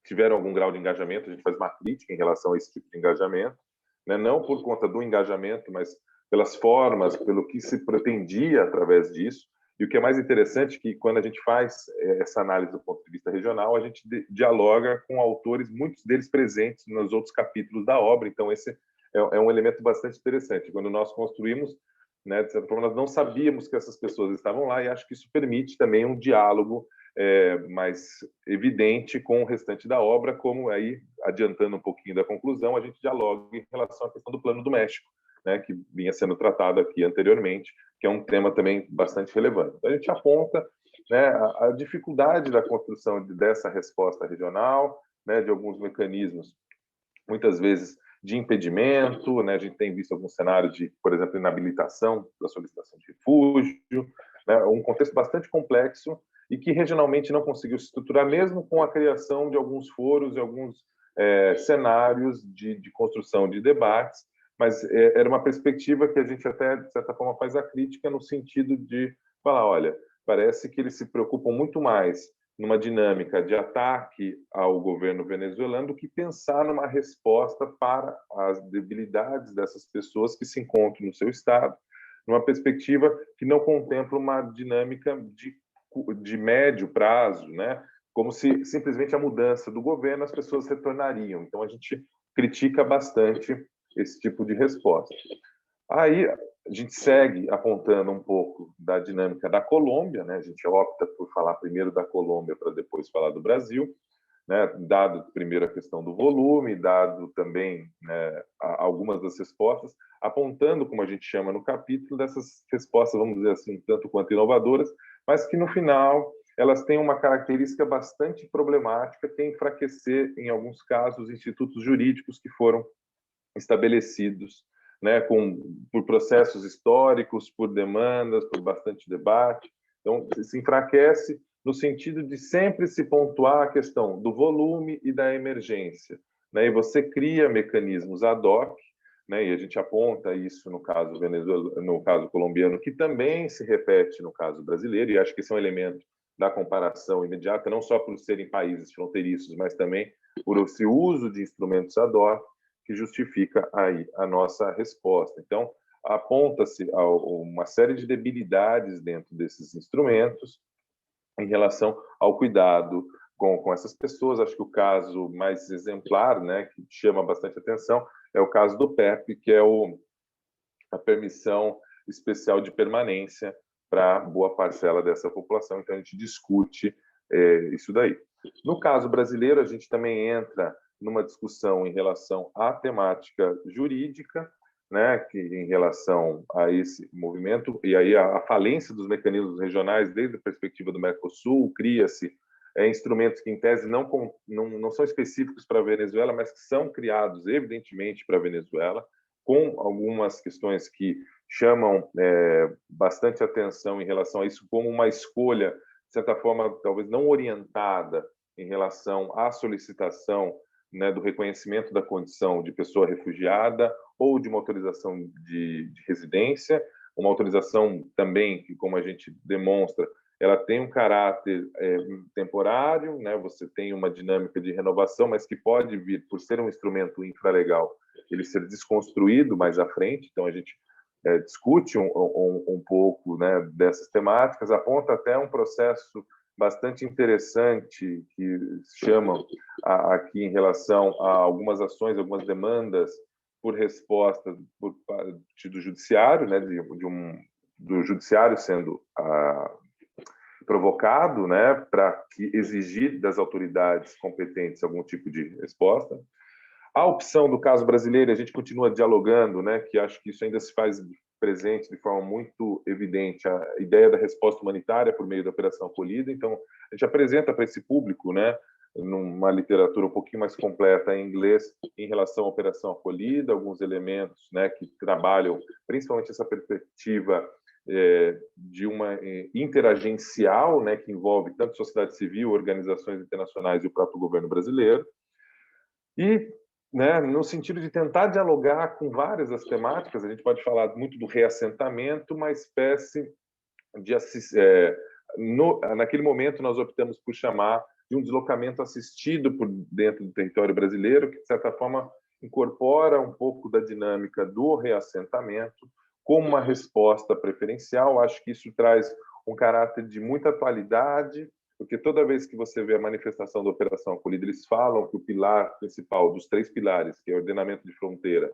tiveram algum grau de engajamento, a gente faz uma crítica em relação a esse tipo de engajamento, né, não por conta do engajamento, mas pelas formas, pelo que se pretendia através disso, E o que é mais interessante é que, quando a gente faz essa análise do ponto de vista regional, a gente dialoga com autores, muitos deles presentes nos outros capítulos da obra. Então, esse é um elemento bastante interessante. Quando nós construímos, né, de certa forma, nós não sabíamos que essas pessoas estavam lá, e acho que isso permite também um diálogo mais evidente com o restante da obra, como aí, adiantando um pouquinho da conclusão, a gente dialoga em relação à questão do Plano do México, né, que vinha sendo tratado aqui anteriormente, que é um tema também bastante relevante. Então, a gente aponta, né, a dificuldade da construção dessa resposta regional, né, de alguns mecanismos, muitas vezes de impedimento, né, a gente tem visto alguns cenários de, por exemplo, inabilitação da solicitação de refúgio, né, um contexto bastante complexo e que regionalmente não conseguiu se estruturar, mesmo com a criação de alguns foros e alguns cenários de construção de debates, mas era uma perspectiva que a gente até, de certa forma, faz a crítica no sentido de falar, olha, parece que eles se preocupam muito mais numa dinâmica de ataque ao governo venezuelano do que pensar numa resposta para as debilidades dessas pessoas que se encontram no seu estado, numa perspectiva que não contempla uma dinâmica de médio prazo, né? Como se simplesmente a mudança do governo as pessoas retornariam. Então, a gente critica bastante esse tipo de resposta. Aí a gente segue apontando um pouco da dinâmica da Colômbia, né? A gente opta por falar primeiro da Colômbia para depois falar do Brasil, né? Dado primeiro a questão do volume, dado também, né, algumas das respostas, apontando, como a gente chama no capítulo, dessas respostas, vamos dizer assim, tanto quanto inovadoras, mas que no final elas têm uma característica bastante problemática, que é enfraquecer, em alguns casos, institutos jurídicos que foram estabelecidos, né, por processos históricos, por demandas, por bastante debate. Então, se enfraquece no sentido de sempre se pontuar a questão do volume e da emergência, né? E você cria mecanismos ad hoc, né? E a gente aponta isso no caso venezuelano, no caso colombiano, que também se repete no caso brasileiro, e acho que esse é um elemento da comparação imediata, não só por serem países fronteiriços, mas também por esse uso de instrumentos ad hoc, que justifica aí a nossa resposta. Então, aponta-se uma série de debilidades dentro desses instrumentos em relação ao cuidado com essas pessoas. Acho que o caso mais exemplar, né, que chama bastante atenção, é o caso do PEP, que é a permissão especial de permanência para boa parcela dessa população. Então, a gente discute isso daí. No caso brasileiro, a gente também entra numa discussão em relação à temática jurídica, né, que em relação a esse movimento, e aí a falência dos mecanismos regionais desde a perspectiva do Mercosul, cria-se instrumentos que, em tese, não são específicos para a Venezuela, mas que são criados, evidentemente, para a Venezuela, com algumas questões que chamam bastante atenção em relação a isso, como uma escolha, de certa forma, talvez não orientada em relação à solicitação, né, do reconhecimento da condição de pessoa refugiada ou de uma autorização de residência, uma autorização também que, como a gente demonstra, ela tem um caráter temporário, né? Você tem uma dinâmica de renovação, mas que pode vir, por ser um instrumento infralegal, ele ser desconstruído mais à frente. Então, a gente discute um pouco, né, dessas temáticas, aponta até um processo bastante interessante que chamam aqui em relação a algumas ações, algumas demandas por resposta por parte do judiciário, né, do judiciário sendo provocado, né, para exigir das autoridades competentes algum tipo de resposta. A opção do caso brasileiro, a gente continua dialogando, né, que acho que isso ainda se faz presente de forma muito evidente, a ideia da resposta humanitária por meio da Operação Acolhida. Então, a gente apresenta para esse público, né, numa literatura um pouquinho mais completa em inglês, em relação à Operação Acolhida, alguns elementos, né, que trabalham principalmente essa perspectiva de uma interagencial, né, que envolve tanto sociedade civil, organizações internacionais e o próprio governo brasileiro. E, né, no sentido de tentar dialogar com várias das temáticas, a gente pode falar muito do reassentamento, uma espécie de naquele momento nós optamos por chamar de um deslocamento assistido por dentro do território brasileiro, que de certa forma incorpora um pouco da dinâmica do reassentamento como uma resposta preferencial. Acho que isso traz um caráter de muita atualidade, porque toda vez que você vê a manifestação da Operação Acolhida, eles falam que o pilar principal dos 3 pilares, que é ordenamento de fronteira,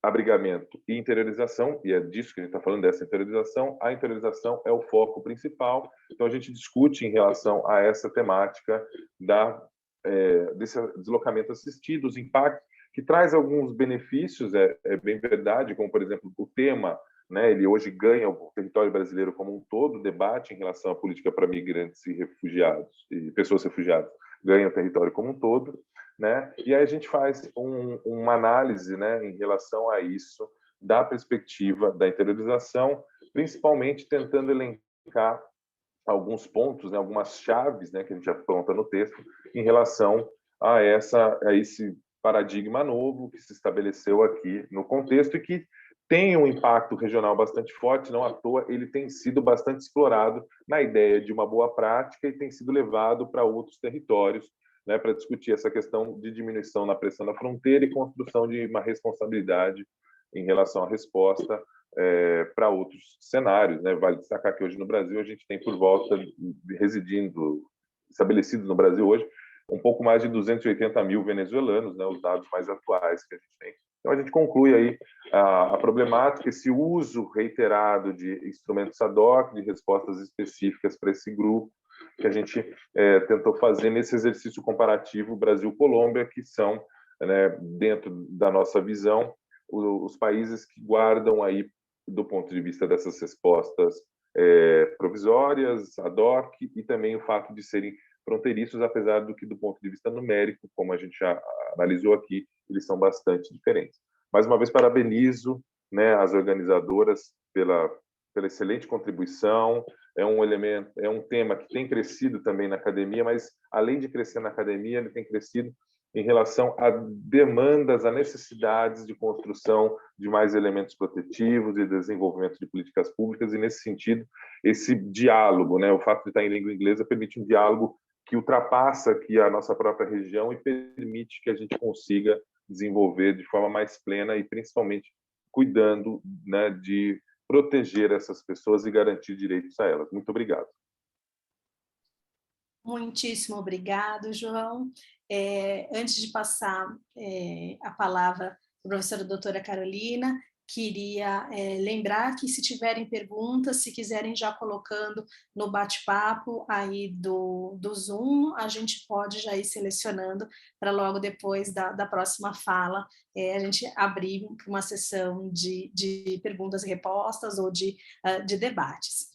abrigamento e interiorização, e é disso que a gente está falando, dessa interiorização, a interiorização é o foco principal, então a gente discute em relação a essa temática desse deslocamento assistido, os impactos, que traz alguns benefícios, é bem verdade, como, por exemplo, o tema, né, ele hoje ganha o território brasileiro como um todo, o debate em relação à política para migrantes e refugiados, e pessoas refugiadas, ganha o território como um todo, né? E aí a gente faz uma análise, né, em relação a isso, da perspectiva da interiorização, principalmente tentando elencar alguns pontos, né, algumas chaves, né, que a gente aponta no texto, em relação a esse paradigma novo que se estabeleceu aqui no contexto e que tem um impacto regional bastante forte, não à toa ele tem sido bastante explorado na ideia de uma boa prática e tem sido levado para outros territórios, né, para discutir essa questão de diminuição na pressão da fronteira e construção de uma responsabilidade em relação à resposta para outros cenários, né? Vale destacar que hoje no Brasil a gente tem por volta, estabelecidos no Brasil hoje, um pouco mais de 280 mil venezuelanos, né, os dados mais atuais que a gente tem. Então a gente conclui aí a problemática, esse uso reiterado de instrumentos ad hoc, de respostas específicas para esse grupo, que a gente tentou fazer nesse exercício comparativo Brasil-Colômbia, que são, né, dentro da nossa visão, os países que guardam aí, do ponto de vista dessas respostas provisórias, ad hoc, e também o fato de serem fronteiriços, apesar do que, do ponto de vista numérico, como a gente já analisou aqui, eles são bastante diferentes. Mais uma vez, parabenizo, né, as organizadoras pela excelente contribuição. É um tema que tem crescido também na academia, mas, além de crescer na academia, ele tem crescido em relação a demandas, a necessidades de construção de mais elementos protetivos e desenvolvimento de políticas públicas, e, nesse sentido, esse diálogo, né, o fato de estar em língua inglesa permite um diálogo que ultrapassa aqui a nossa própria região e permite que a gente consiga desenvolver de forma mais plena e, principalmente, cuidando, né, de proteger essas pessoas e garantir direitos a elas. Muito obrigado. Muitíssimo obrigado, João. Antes de passar a palavra para a professora doutora Carolina, queria lembrar que, se tiverem perguntas, se quiserem já colocando no bate-papo aí do Zoom, a gente pode já ir selecionando para logo depois da próxima fala a gente abrir uma sessão de perguntas e respostas ou de debates.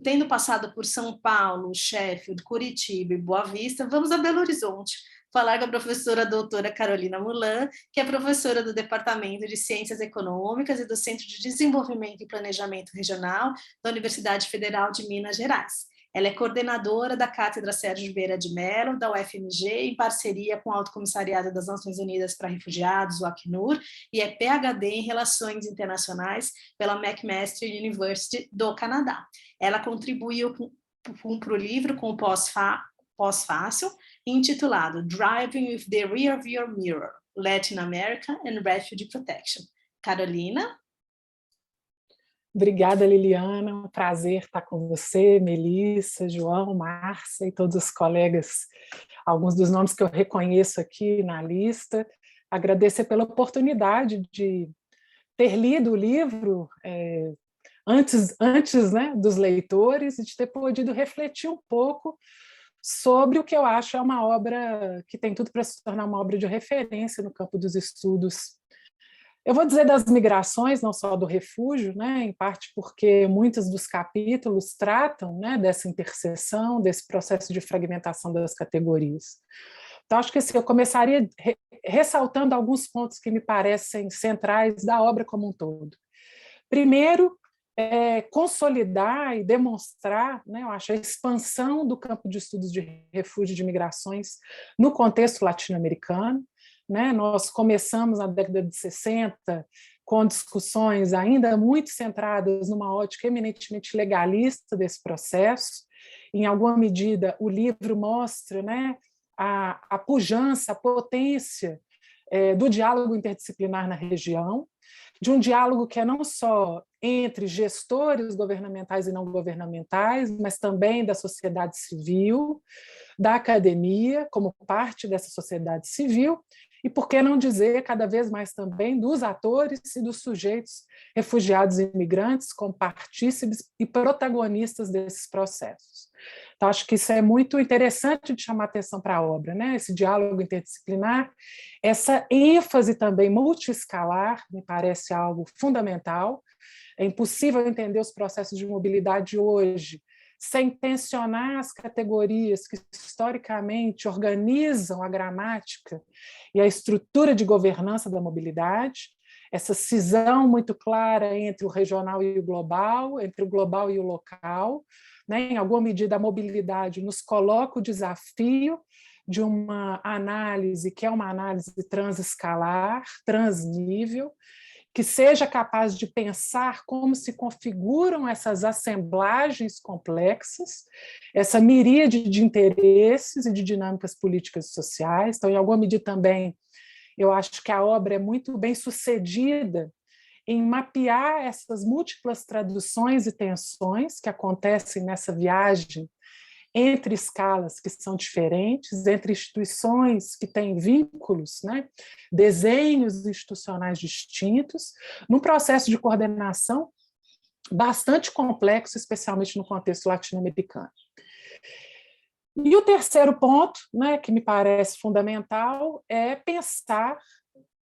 Tendo passado por São Paulo, Sheffield, Curitiba e Boa Vista, vamos a Belo Horizonte falar com a professora doutora Carolina Mulan, que é professora do Departamento de Ciências Econômicas e do Centro de Desenvolvimento e Planejamento Regional da Universidade Federal de Minas Gerais. Ela é coordenadora da Cátedra Sérgio Vieira de Mello, da UFMG, em parceria com o Alto Comissariado das Nações Unidas para Refugiados, o Acnur, e é PhD em Relações Internacionais pela McMaster University do Canadá. Ela contribuiu para o livro com o pós-fácil, intitulado Driving with the Rearview Mirror, Latin America and Refugee Protection. Carolina? Obrigada, Liliana, um prazer estar com você, Melissa, João, Márcia e todos os colegas, alguns dos nomes que eu reconheço aqui na lista. Agradecer pela oportunidade de ter lido o livro antes né, dos leitores e de ter podido refletir um pouco sobre o que eu acho é uma obra que tem tudo para se tornar uma obra de referência no campo dos estudos. Eu vou dizer das migrações, não só do refúgio, né, em parte porque muitos dos capítulos tratam, né, dessa interseção, desse processo de fragmentação das categorias. Então, acho que assim, eu começaria ressaltando alguns pontos que me parecem centrais da obra como um todo. Primeiro, consolidar e demonstrar, né, eu acho, a expansão do campo de estudos de refúgio e de migrações no contexto latino-americano. Né? Nós começamos na década de 60 com discussões ainda muito centradas numa ótica eminentemente legalista desse processo. Em alguma medida, o livro mostra, né, a pujança, a potência do diálogo interdisciplinar na região, de um diálogo que é não só entre gestores governamentais e não governamentais, mas também da sociedade civil, da academia, como parte dessa sociedade civil, e por que não dizer cada vez mais também dos atores e dos sujeitos refugiados e imigrantes como partícipes e protagonistas desses processos. Então, acho que isso é muito interessante de chamar atenção para a obra, né? Esse diálogo interdisciplinar, essa ênfase também multiescalar, me parece algo fundamental. É impossível entender os processos de mobilidade hoje sem tensionar as categorias que historicamente organizam a gramática e a estrutura de governança da mobilidade, essa cisão muito clara entre o regional e o global, entre o global e o local, né? Em alguma medida, a mobilidade nos coloca o desafio de uma análise que é uma análise transescalar, transnível, que seja capaz de pensar como se configuram essas assemblagens complexas, essa miríade de interesses e de dinâmicas políticas e sociais. Então, em alguma medida também, eu acho que a obra é muito bem sucedida em mapear essas múltiplas traduções e tensões que acontecem nessa viagem entre escalas que são diferentes, entre instituições que têm vínculos, né, desenhos institucionais distintos, num processo de coordenação bastante complexo, especialmente no contexto latino-americano. E o terceiro ponto, né, que me parece fundamental, é pensar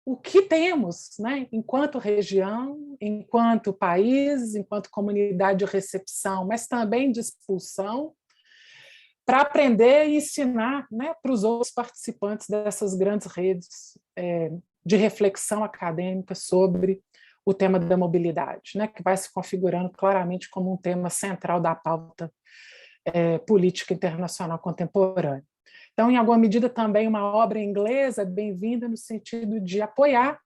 o que temos, né, enquanto região, enquanto país, enquanto comunidade de recepção, mas também de expulsão, para aprender e ensinar, né, para os outros participantes dessas grandes redes de reflexão acadêmica sobre o tema da mobilidade, né, que vai se configurando claramente como um tema central da pauta política internacional contemporânea. Então, em alguma medida, também uma obra inglesa bem-vinda no sentido de apoiar,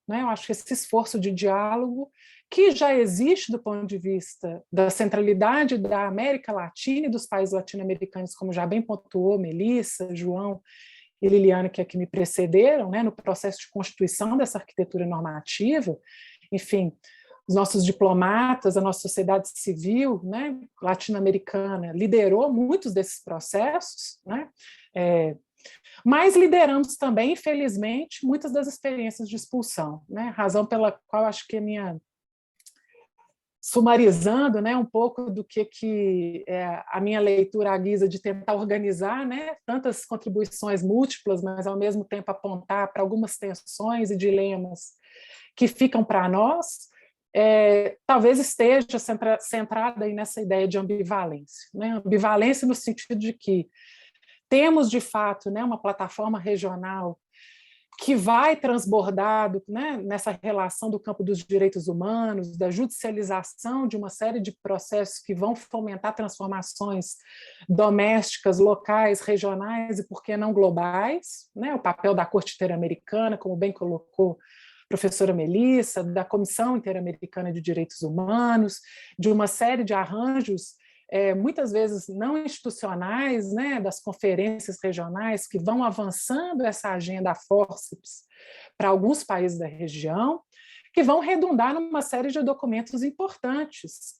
né, eu acho que esse esforço de diálogo que já existe do ponto de vista da centralidade da América Latina e dos países latino-americanos, como já bem pontuou Melissa, João e Liliana, que aqui me precederam, né, no processo de constituição dessa arquitetura normativa. Enfim, os nossos diplomatas, a nossa sociedade civil, né, latino-americana liderou muitos desses processos, né, mas lideramos também, infelizmente, muitas das experiências de expulsão, né, razão pela qual acho que a minha sumarizando, né, um pouco do que a minha leitura à guisa de tentar organizar, né, tantas contribuições múltiplas, mas ao mesmo tempo apontar para algumas tensões e dilemas que ficam para nós, talvez esteja centrada aí nessa ideia de ambivalência, né? Ambivalência no sentido de que temos, de fato, né, uma plataforma regional que vai transbordado, né, nessa relação do campo dos direitos humanos, da judicialização de uma série de processos que vão fomentar transformações domésticas, locais, regionais e, por que não, globais, né? O papel da Corte Interamericana, como bem colocou a professora Melissa, da Comissão Interamericana de Direitos Humanos, de uma série de arranjos muitas vezes não institucionais, né, das conferências regionais que vão avançando essa agenda fórceps para alguns países da região, que vão redundar numa série de documentos importantes,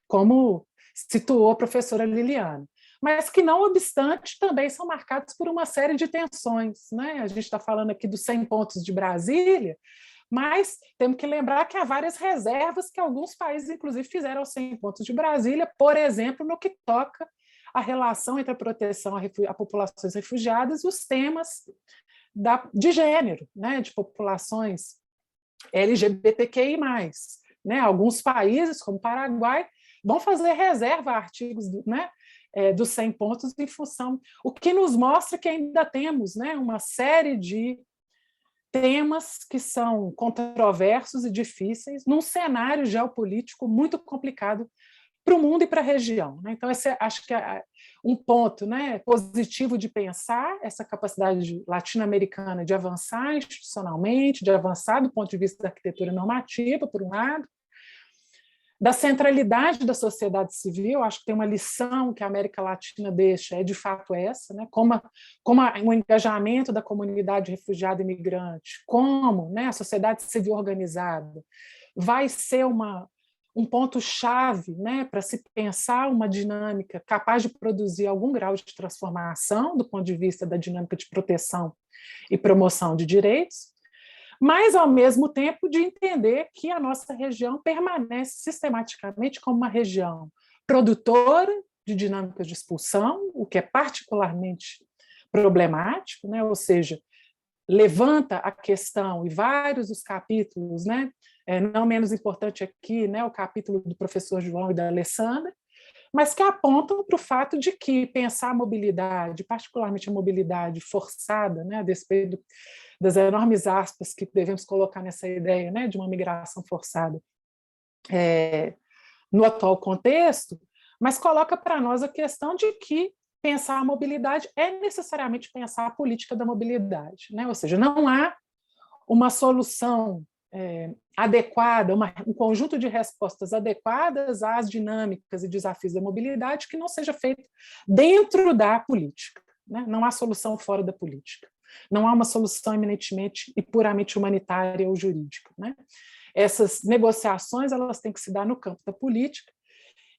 como situou a professora Liliana, mas que, não obstante, também são marcados por uma série de tensões, né? A gente está falando aqui dos 100 pontos de Brasília, mas temos que lembrar que há várias reservas que alguns países, inclusive, fizeram aos 100 pontos de Brasília, por exemplo, no que toca à relação entre a proteção a populações refugiadas e os temas de gênero, né, de populações LGBTQI+. Né? Alguns países, como o Paraguai, vão fazer reserva a artigos, né, dos 100 pontos em função, o que nos mostra que ainda temos, né, uma série de temas que são controversos e difíceis num cenário geopolítico muito complicado para o mundo e para a região. Então, esse acho que é um ponto, né, positivo de pensar essa capacidade latino-americana de avançar institucionalmente, de avançar do ponto de vista da arquitetura normativa, por um lado, da centralidade da sociedade civil. Acho que tem uma lição que a América Latina deixa, é de fato essa, né? Como o engajamento da comunidade refugiada e imigrante, como, né, a sociedade civil organizada vai ser um ponto-chave, né, para se pensar uma dinâmica capaz de produzir algum grau de transformação do ponto de vista da dinâmica de proteção e promoção de direitos, mas, ao mesmo tempo, de entender que a nossa região permanece sistematicamente como uma região produtora de dinâmicas de expulsão, o que é particularmente problemático, né? Ou seja, levanta a questão, e vários dos capítulos, né? Não menos importante aqui, né, o capítulo do professor João e da Alessandra, mas que apontam para o fato de que pensar a mobilidade, particularmente a mobilidade forçada, né, a despeito das enormes aspas que devemos colocar nessa ideia, né, de uma migração forçada no atual contexto, mas coloca para nós a questão de que pensar a mobilidade é necessariamente pensar a política da mobilidade, né? Ou seja, não há uma solução adequada, um conjunto de respostas adequadas às dinâmicas e desafios da mobilidade que não seja feito dentro da política, né? Não há solução fora da política. Não há uma solução eminentemente e puramente humanitária ou jurídica, né? Essas negociações elas têm que se dar no campo da política,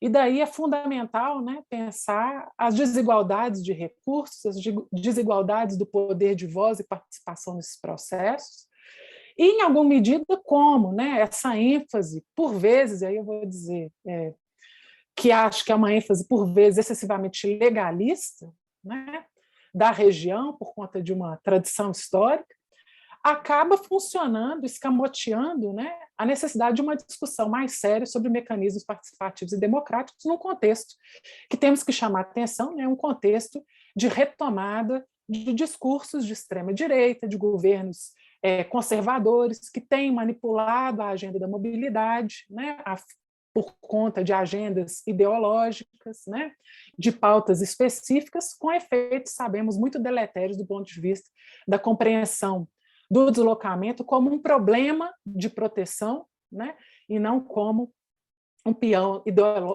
e daí é fundamental, né, pensar as desigualdades de recursos, as desigualdades do poder de voz e participação nesses processos, e, em alguma medida, como, né, essa ênfase, por vezes, aí eu vou dizer, que acho que é uma ênfase, por vezes, excessivamente legalista, né, da região, por conta de uma tradição histórica, acaba funcionando, escamoteando, né, a necessidade de uma discussão mais séria sobre mecanismos participativos e democráticos num contexto que temos que chamar a atenção, né, um contexto de retomada de discursos de extrema-direita, de governos conservadores que têm manipulado a agenda da mobilidade, né, por conta de agendas ideológicas, né, de pautas específicas, com efeitos, sabemos, muito deletérios do ponto de vista da compreensão do deslocamento como um problema de proteção, né, e não como um peão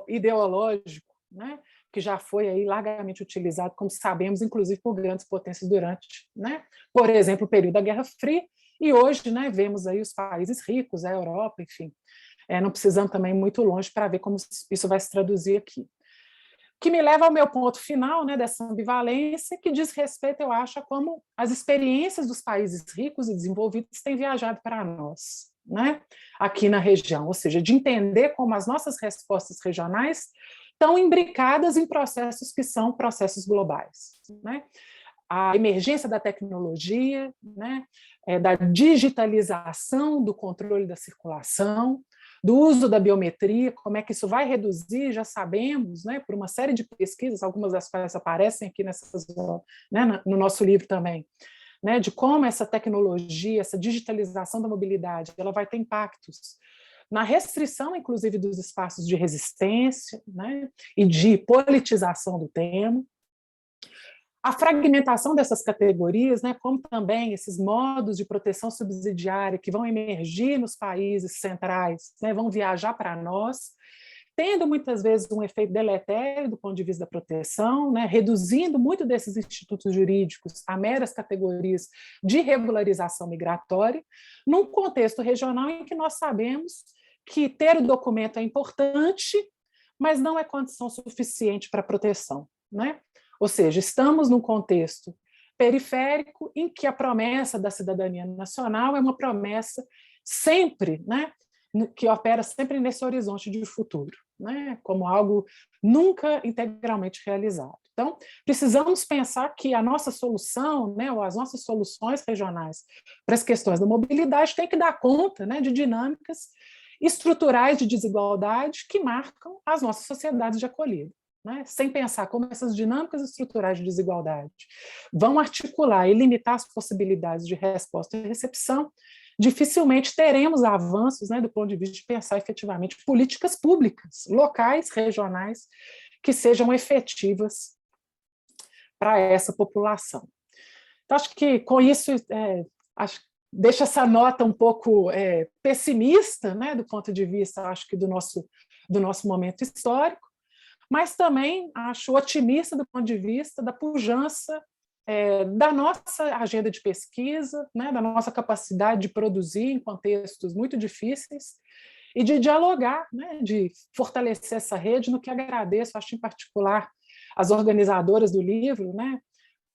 ideológico, né, que já foi aí largamente utilizado, como sabemos, inclusive por grandes potências durante, né, por exemplo, o período da Guerra Fria, e hoje, né, vemos aí os países ricos, a Europa, enfim, não precisamos também ir muito longe para ver como isso vai se traduzir aqui. Que me leva ao meu ponto final, né, dessa ambivalência, que diz respeito, eu acho, a como as experiências dos países ricos e desenvolvidos têm viajado para nós, né, aqui na região, ou seja, de entender como as nossas respostas regionais estão imbricadas em processos que são processos globais, né? A emergência da tecnologia, né, da digitalização do controle da circulação, do uso da biometria, como é que isso vai reduzir, já sabemos, né, por uma série de pesquisas, algumas das quais aparecem aqui né, no nosso livro também, né, de como essa tecnologia, essa digitalização da mobilidade, ela vai ter impactos na restrição, inclusive, dos espaços de resistência, né, e de politização do tema. A fragmentação dessas categorias, né, como também esses modos de proteção subsidiária que vão emergir nos países centrais, né, vão viajar para nós, tendo muitas vezes um efeito deletério do ponto de vista da proteção, né, reduzindo muito desses institutos jurídicos a meras categorias de regularização migratória, num contexto regional em que nós sabemos que ter o documento é importante, mas não é condição suficiente para proteção, né? Ou seja, estamos num contexto periférico em que a promessa da cidadania nacional é uma promessa sempre, né, que opera sempre nesse horizonte de futuro, né, como algo nunca integralmente realizado. Então, precisamos pensar que a nossa solução, né, ou as nossas soluções regionais para as questões da mobilidade têm que dar conta, né, de dinâmicas estruturais de desigualdade que marcam as nossas sociedades de acolhida. Né, sem pensar como essas dinâmicas estruturais de desigualdade vão articular e limitar as possibilidades de resposta e recepção, dificilmente teremos avanços, né, do ponto de vista de pensar efetivamente políticas públicas, locais, regionais, que sejam efetivas para essa população. Então, acho que com isso, deixa essa nota um pouco pessimista, né, do ponto de vista, acho que do nosso momento histórico, mas também acho otimista do ponto de vista da pujança da nossa agenda de pesquisa, né, da nossa capacidade de produzir em contextos muito difíceis e de dialogar, né, de fortalecer essa rede, no que agradeço, acho em particular, as organizadoras do livro, né,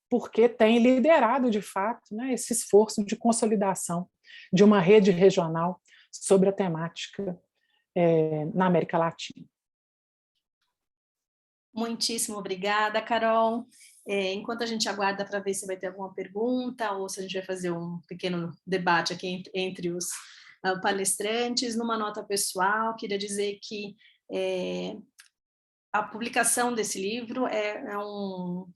porque têm liderado, de fato, né, esse esforço de consolidação de uma rede regional sobre a temática na América Latina. Muitíssimo obrigada, Carol. Enquanto a gente aguarda para ver se vai ter alguma pergunta ou se a gente vai fazer um pequeno debate aqui entre os palestrantes, numa nota pessoal, queria dizer que a publicação desse livro é o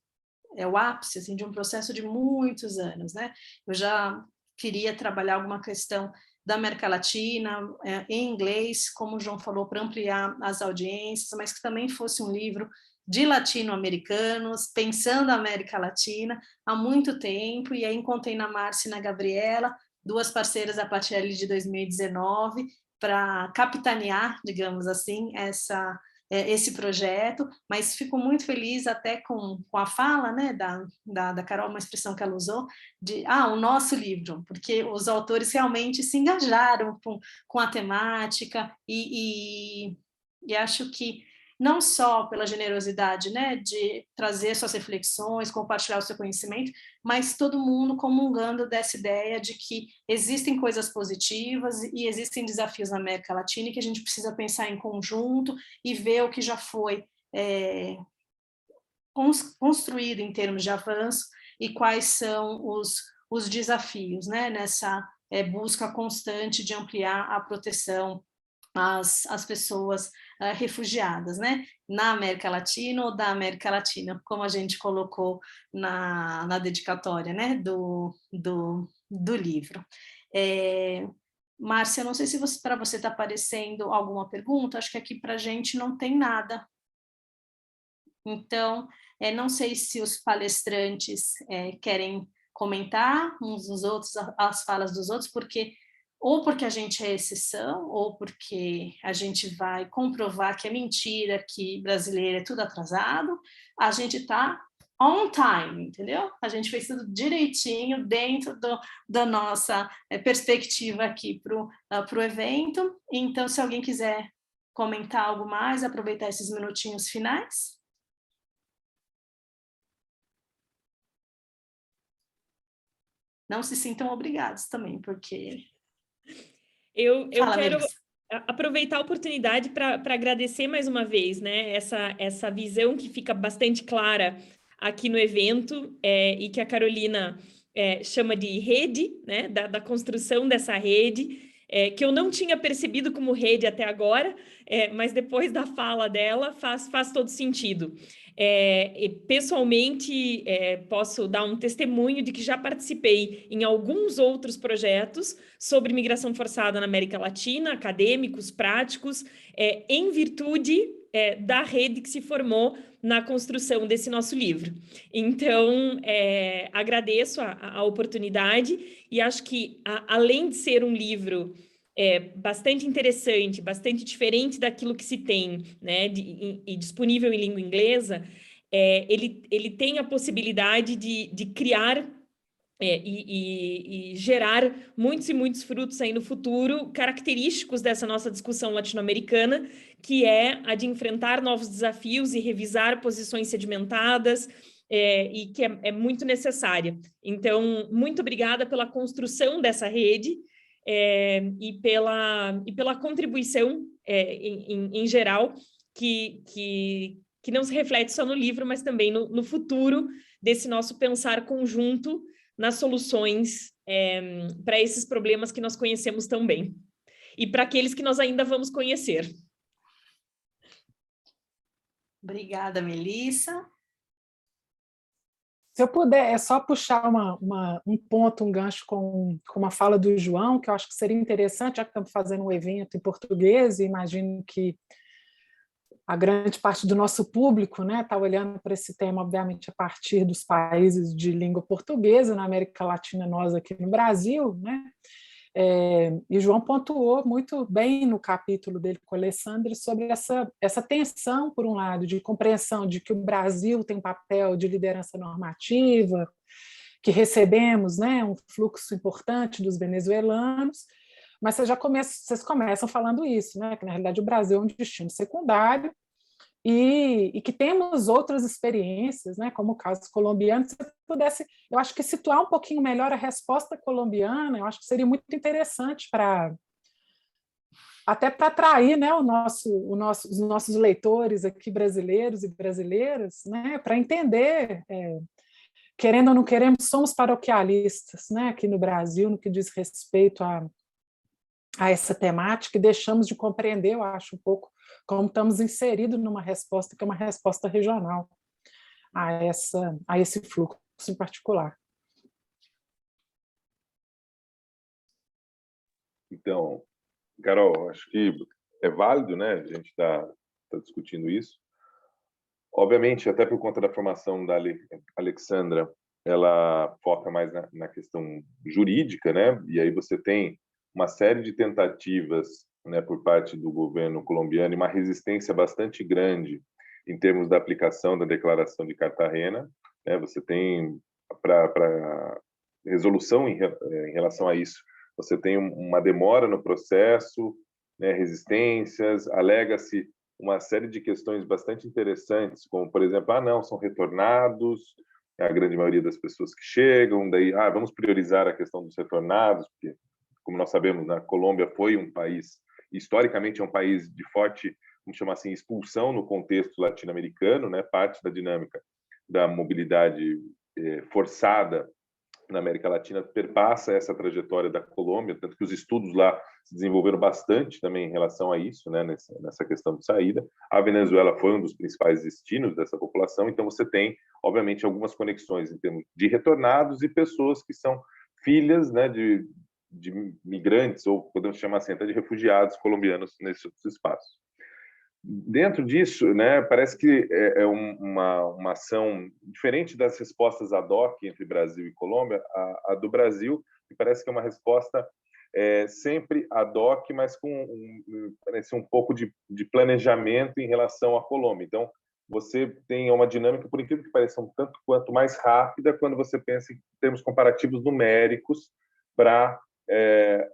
ápice assim, de um processo de muitos anos, né? Eu já queria trabalhar alguma questão da América Latina, em inglês, como o João falou, para ampliar as audiências, mas que também fosse um livro de latino-americanos, pensando a América Latina há muito tempo, e aí encontrei na Márcia e na Gabriela, duas parceiras a partir ali de 2019, para capitanear, digamos assim, esse projeto, mas fico muito feliz até com a fala, né, da Carol, uma expressão que ela usou, de o nosso livro, porque os autores realmente se engajaram com a temática e acho que não só pela generosidade, né, de trazer suas reflexões, compartilhar o seu conhecimento, mas todo mundo comungando dessa ideia de que existem coisas positivas e existem desafios na América Latina e que a gente precisa pensar em conjunto e ver o que já foi construído em termos de avanço e quais são os desafios, né, nessa busca constante de ampliar a proteção às pessoas refugiadas, né, na América Latina ou da América Latina, como a gente colocou na dedicatória, né, do livro. Márcia, não sei se para você está aparecendo alguma pergunta, acho que aqui para a gente não tem nada. Então, não sei se os palestrantes querem comentar uns dos outros, as falas dos outros, ou porque a gente é exceção, ou porque a gente vai comprovar que é mentira, que brasileiro é tudo atrasado, a gente está on time, entendeu? A gente fez tudo direitinho dentro da nossa perspectiva aqui para o evento. Então, se alguém quiser comentar algo mais, aproveitar esses minutinhos finais. Não se sintam obrigados também, porque... Eu quero Melissa. aproveitar a oportunidade para agradecer mais uma vez, né, essa visão que fica bastante clara aqui no evento e que a Carolina chama de rede, né, da construção dessa rede, que eu não tinha percebido como rede até agora, mas depois da fala dela faz todo sentido. Pessoalmente, posso dar um testemunho de que já participei em alguns outros projetos sobre migração forçada na América Latina, acadêmicos, práticos, em virtude da rede que se formou na construção desse nosso livro. Então, agradeço a oportunidade e acho que, além de ser um livro bastante interessante, bastante diferente daquilo que se tem, né, e disponível em língua inglesa, ele tem a possibilidade de criar e gerar muitos e muitos frutos aí no futuro, característicos dessa nossa discussão latino-americana, que é a de enfrentar novos desafios e revisar posições sedimentadas, e que é muito necessária. Então, muito obrigada pela construção dessa rede, e pela contribuição em geral, que não se reflete só no livro, mas também no futuro desse nosso pensar conjunto nas soluções para esses problemas que nós conhecemos tão bem, e para aqueles que nós ainda vamos conhecer. Obrigada, Melissa. Se eu puder, só puxar um ponto, um gancho com uma fala do João, que eu acho que seria interessante, já que estamos fazendo um evento em português, e imagino que a grande parte do nosso público, né, está olhando para esse tema, obviamente, a partir dos países de língua portuguesa, na América Latina, nós aqui no Brasil, né? E João pontuou muito bem no capítulo dele com o Alessandro sobre essa tensão, por um lado, de compreensão de que o Brasil tem papel de liderança normativa, que recebemos, né, um fluxo importante dos venezuelanos, mas vocês começam falando isso, né, que na realidade o Brasil é um destino secundário e que temos outras experiências, né, como o caso colombiano. Se você pudesse, eu acho que situar um pouquinho melhor a resposta colombiana, eu acho que seria muito interessante até para atrair, né, os nossos leitores aqui brasileiros e brasileiras, né, para entender, querendo ou não queremos, somos paroquialistas, né, aqui no Brasil, no que diz respeito a essa temática, e deixamos de compreender, eu acho, um pouco como estamos inseridos numa resposta que é uma resposta regional a esse fluxo em particular. Então, Carol, acho que é válido, né? A gente está discutindo isso. Obviamente, até por conta da formação da Alexandra, ela foca mais na questão jurídica, né? E aí você tem uma série de tentativas, né, por parte do governo colombiano, e uma resistência bastante grande em termos da aplicação da Declaração de Cartagena, né? Você tem, para resolução em relação a isso, você tem uma demora no processo, né, resistências, alega-se uma série de questões bastante interessantes, como, por exemplo, não, são retornados, a grande maioria das pessoas que chegam, daí, vamos priorizar a questão dos retornados, porque, como nós sabemos, a Colômbia foi um país, historicamente é um país de forte, vamos chamar assim, expulsão no contexto latino-americano, né? Parte da dinâmica da mobilidade forçada na América Latina perpassa essa trajetória da Colômbia, tanto que os estudos lá se desenvolveram bastante também em relação a isso, né, nessa questão de saída. A Venezuela foi um dos principais destinos dessa população, então você tem, obviamente, algumas conexões em termos de retornados e pessoas que são filhas, né, de migrantes, ou podemos chamar assim, até de refugiados colombianos nesses espaços. Dentro disso, né, parece que é uma ação diferente das respostas ad hoc entre Brasil e Colômbia. A do Brasil me parece que é uma resposta sempre ad hoc, mas com parece um pouco de planejamento em relação à Colômbia. Então, você tem uma dinâmica, por incrível que pareça, um tanto quanto mais rápida quando você pensa em termos comparativos numéricos para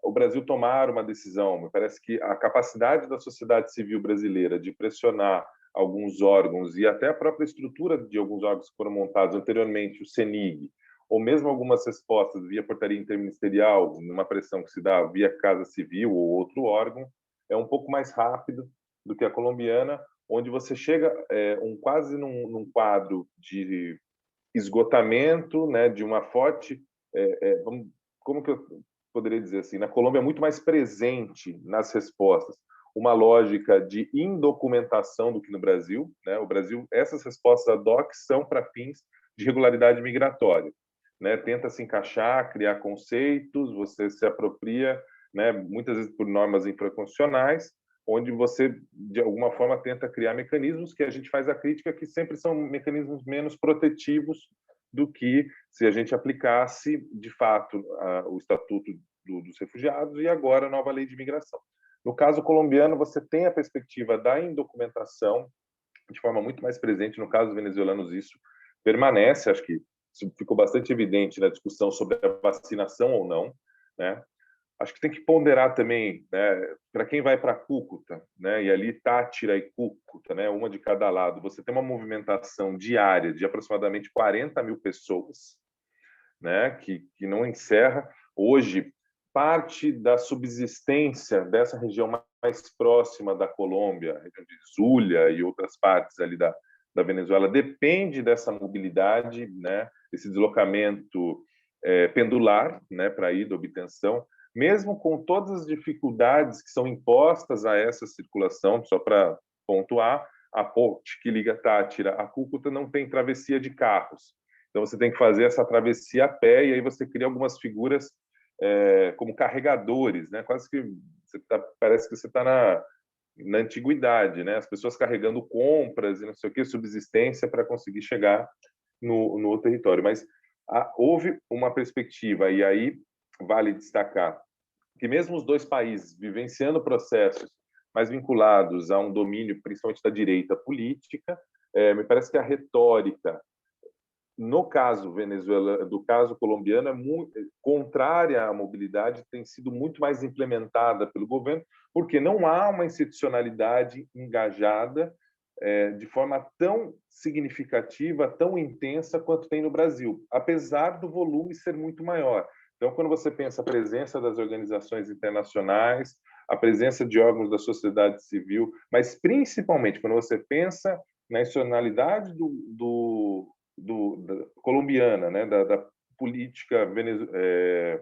o Brasil tomar uma decisão. Me parece que a capacidade da sociedade civil brasileira de pressionar alguns órgãos e até a própria estrutura de alguns órgãos que foram montados anteriormente, o CENIG, ou mesmo algumas respostas via portaria interministerial, numa pressão que se dá via Casa Civil ou outro órgão, é um pouco mais rápido do que a colombiana, onde você chega quase num quadro de esgotamento, né, de uma forte... como que eu poderia dizer assim, na Colômbia é muito mais presente nas respostas uma lógica de indocumentação do que no Brasil, né? O Brasil, essas respostas ad hoc são para fins de regularidade migratória, né? Tenta se encaixar, criar conceitos, você se apropria, né, muitas vezes por normas infraconstitucionais, onde você, de alguma forma, tenta criar mecanismos que a gente faz a crítica que sempre são mecanismos menos protetivos do que se a gente aplicasse, de fato, o Estatuto dos Refugiados e agora a nova lei de imigração. No caso colombiano, você tem a perspectiva da indocumentação de forma muito mais presente. No caso dos venezuelanos, isso permanece. Acho que isso ficou bastante evidente na discussão sobre a vacinação ou não, né? Acho que tem que ponderar também, né, para quem vai para Cúcuta, né, e ali Táchira e Cúcuta, né, uma de cada lado, você tem uma movimentação diária de aproximadamente 40 mil pessoas, né, que não encerra. Hoje, parte da subsistência dessa região mais próxima da Colômbia, a região de Zulia e outras partes ali da Venezuela, depende dessa mobilidade, né, esse deslocamento pendular, né, para ir da obtenção, mesmo com todas as dificuldades que são impostas a essa circulação. Só para pontuar, a ponte que liga Táchira a Cúcuta não tem travessia de carros. Então, você tem que fazer essa travessia a pé, e aí você cria algumas figuras como carregadores, né? Quase que parece que você está na antiguidade, né? As pessoas carregando compras e não sei o que, subsistência para conseguir chegar no território. Mas houve uma perspectiva, e aí vale destacar que mesmo os dois países vivenciando processos mais vinculados a um domínio, principalmente da direita política, me parece que a retórica, no caso venezuelano, do caso colombiano, é muito contrária à mobilidade, tem sido muito mais implementada pelo governo, porque não há uma institucionalidade engajada de forma tão significativa, tão intensa quanto tem no Brasil, apesar do volume ser muito maior. Então, quando você pensa a presença das organizações internacionais, a presença de órgãos da sociedade civil, mas principalmente quando você pensa na institucionalidade da colombiana, né, da política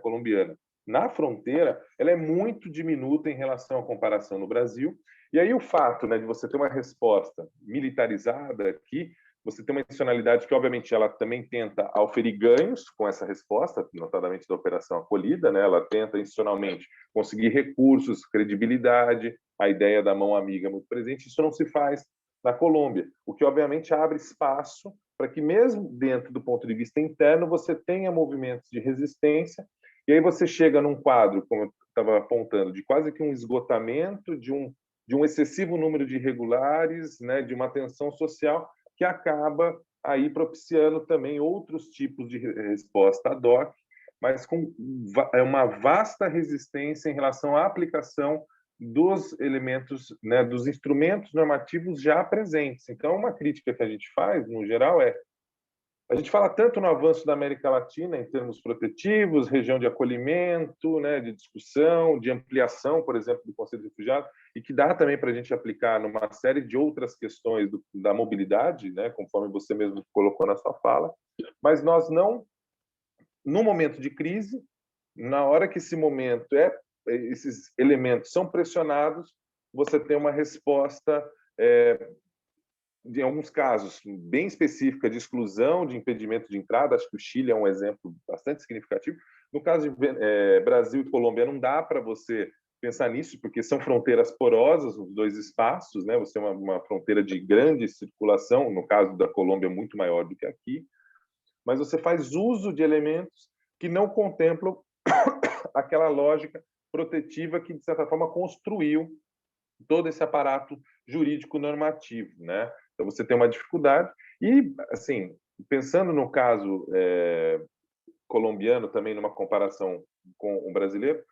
colombiana na fronteira, ela é muito diminuta em relação à comparação no Brasil. E aí o fato, né, de você ter uma resposta militarizada aqui, você tem uma institucionalidade que, obviamente, ela também tenta auferir ganhos com essa resposta, notadamente da Operação Acolhida, né? Ela tenta institucionalmente conseguir recursos, credibilidade, a ideia da mão amiga muito presente. Isso não se faz na Colômbia, o que, obviamente, abre espaço para que, mesmo dentro do ponto de vista interno, você tenha movimentos de resistência, e aí você chega num quadro, como eu estava apontando, de quase que um esgotamento, de um excessivo número de irregulares, né? De uma tensão social, que acaba aí propiciando também outros tipos de resposta ad hoc, mas com uma vasta resistência em relação à aplicação dos elementos, né, dos instrumentos normativos já presentes. Então, uma crítica que a gente faz, no geral, a gente fala tanto no avanço da América Latina em termos protetivos, região de acolhimento, né, de discussão, de ampliação, por exemplo, do Conselho de Refugiados, e que dá também para a gente aplicar numa série de outras questões da mobilidade, né, conforme você mesmo colocou na sua fala, mas nós não, no momento de crise, na hora que esses elementos são pressionados, você tem uma resposta em alguns casos, bem específica de exclusão, de impedimento de entrada. Acho que o Chile é um exemplo bastante significativo. No caso de Brasil e Colômbia, não dá para você pensar nisso, porque são fronteiras porosas, os dois espaços, né? Você tem uma fronteira de grande circulação, no caso da Colômbia, muito maior do que aqui, mas você faz uso de elementos que não contemplam aquela lógica protetiva que, de certa forma, construiu todo esse aparato jurídico normativo, né? Então você tem uma dificuldade e, assim, pensando no caso colombiano também numa comparação com o brasileiro,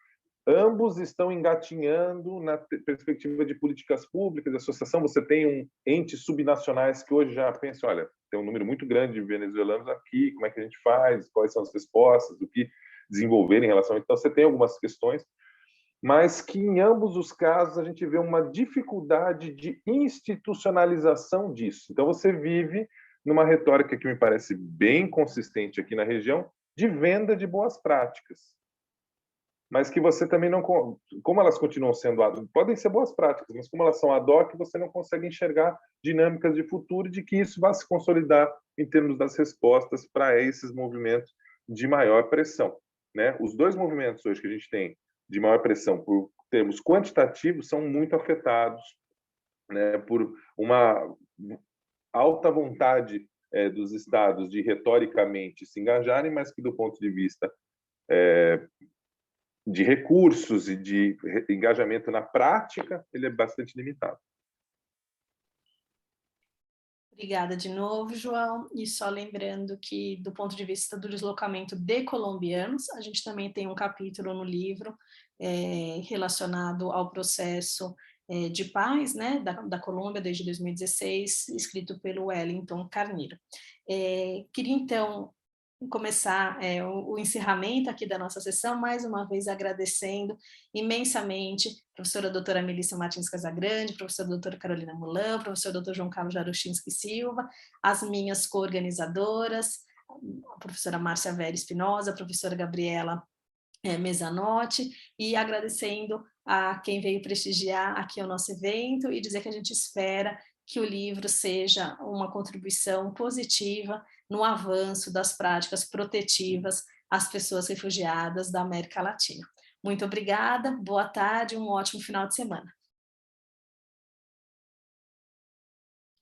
ambos estão engatinhando na perspectiva de políticas públicas, de associação. Você tem entes subnacionais que hoje já pensam, olha, tem um número muito grande de venezuelanos aqui, como é que a gente faz, quais são as respostas, o que desenvolver em relação a... Então você tem algumas questões, mas que em ambos os casos a gente vê uma dificuldade de institucionalização disso. Então você vive numa retórica que me parece bem consistente aqui na região, de venda de boas práticas, mas que você também não... Como elas continuam sendo... Podem ser boas práticas, mas como elas são ad hoc, você não consegue enxergar dinâmicas de futuro de que isso vai se consolidar em termos das respostas para esses movimentos de maior pressão, né? Os dois movimentos hoje que a gente tem de maior pressão por termos quantitativos são muito afetados, né, por uma alta vontade dos estados de retoricamente se engajarem, mas que do ponto de vista de recursos e de engajamento na prática, ele é bastante limitado. Obrigada de novo, João. E só lembrando que, do ponto de vista do deslocamento de colombianos, a gente também tem um capítulo no livro relacionado ao processo de paz, né, da Colômbia desde 2016, escrito pelo Wellington Carneiro. Queria, então, começar o encerramento aqui da nossa sessão, mais uma vez agradecendo imensamente a professora doutora Melissa Martins Casagrande, professora doutora Carolina Mulan, professor doutor João Carlos Jarochinski Silva, as minhas coorganizadoras, a professora Márcia Vera Espinosa, a professora Gabriela Mesanotti, e agradecendo a quem veio prestigiar aqui o nosso evento e dizer que a gente espera que o livro seja uma contribuição positiva no avanço das práticas protetivas às pessoas refugiadas da América Latina. Muito obrigada, boa tarde, um ótimo final de semana.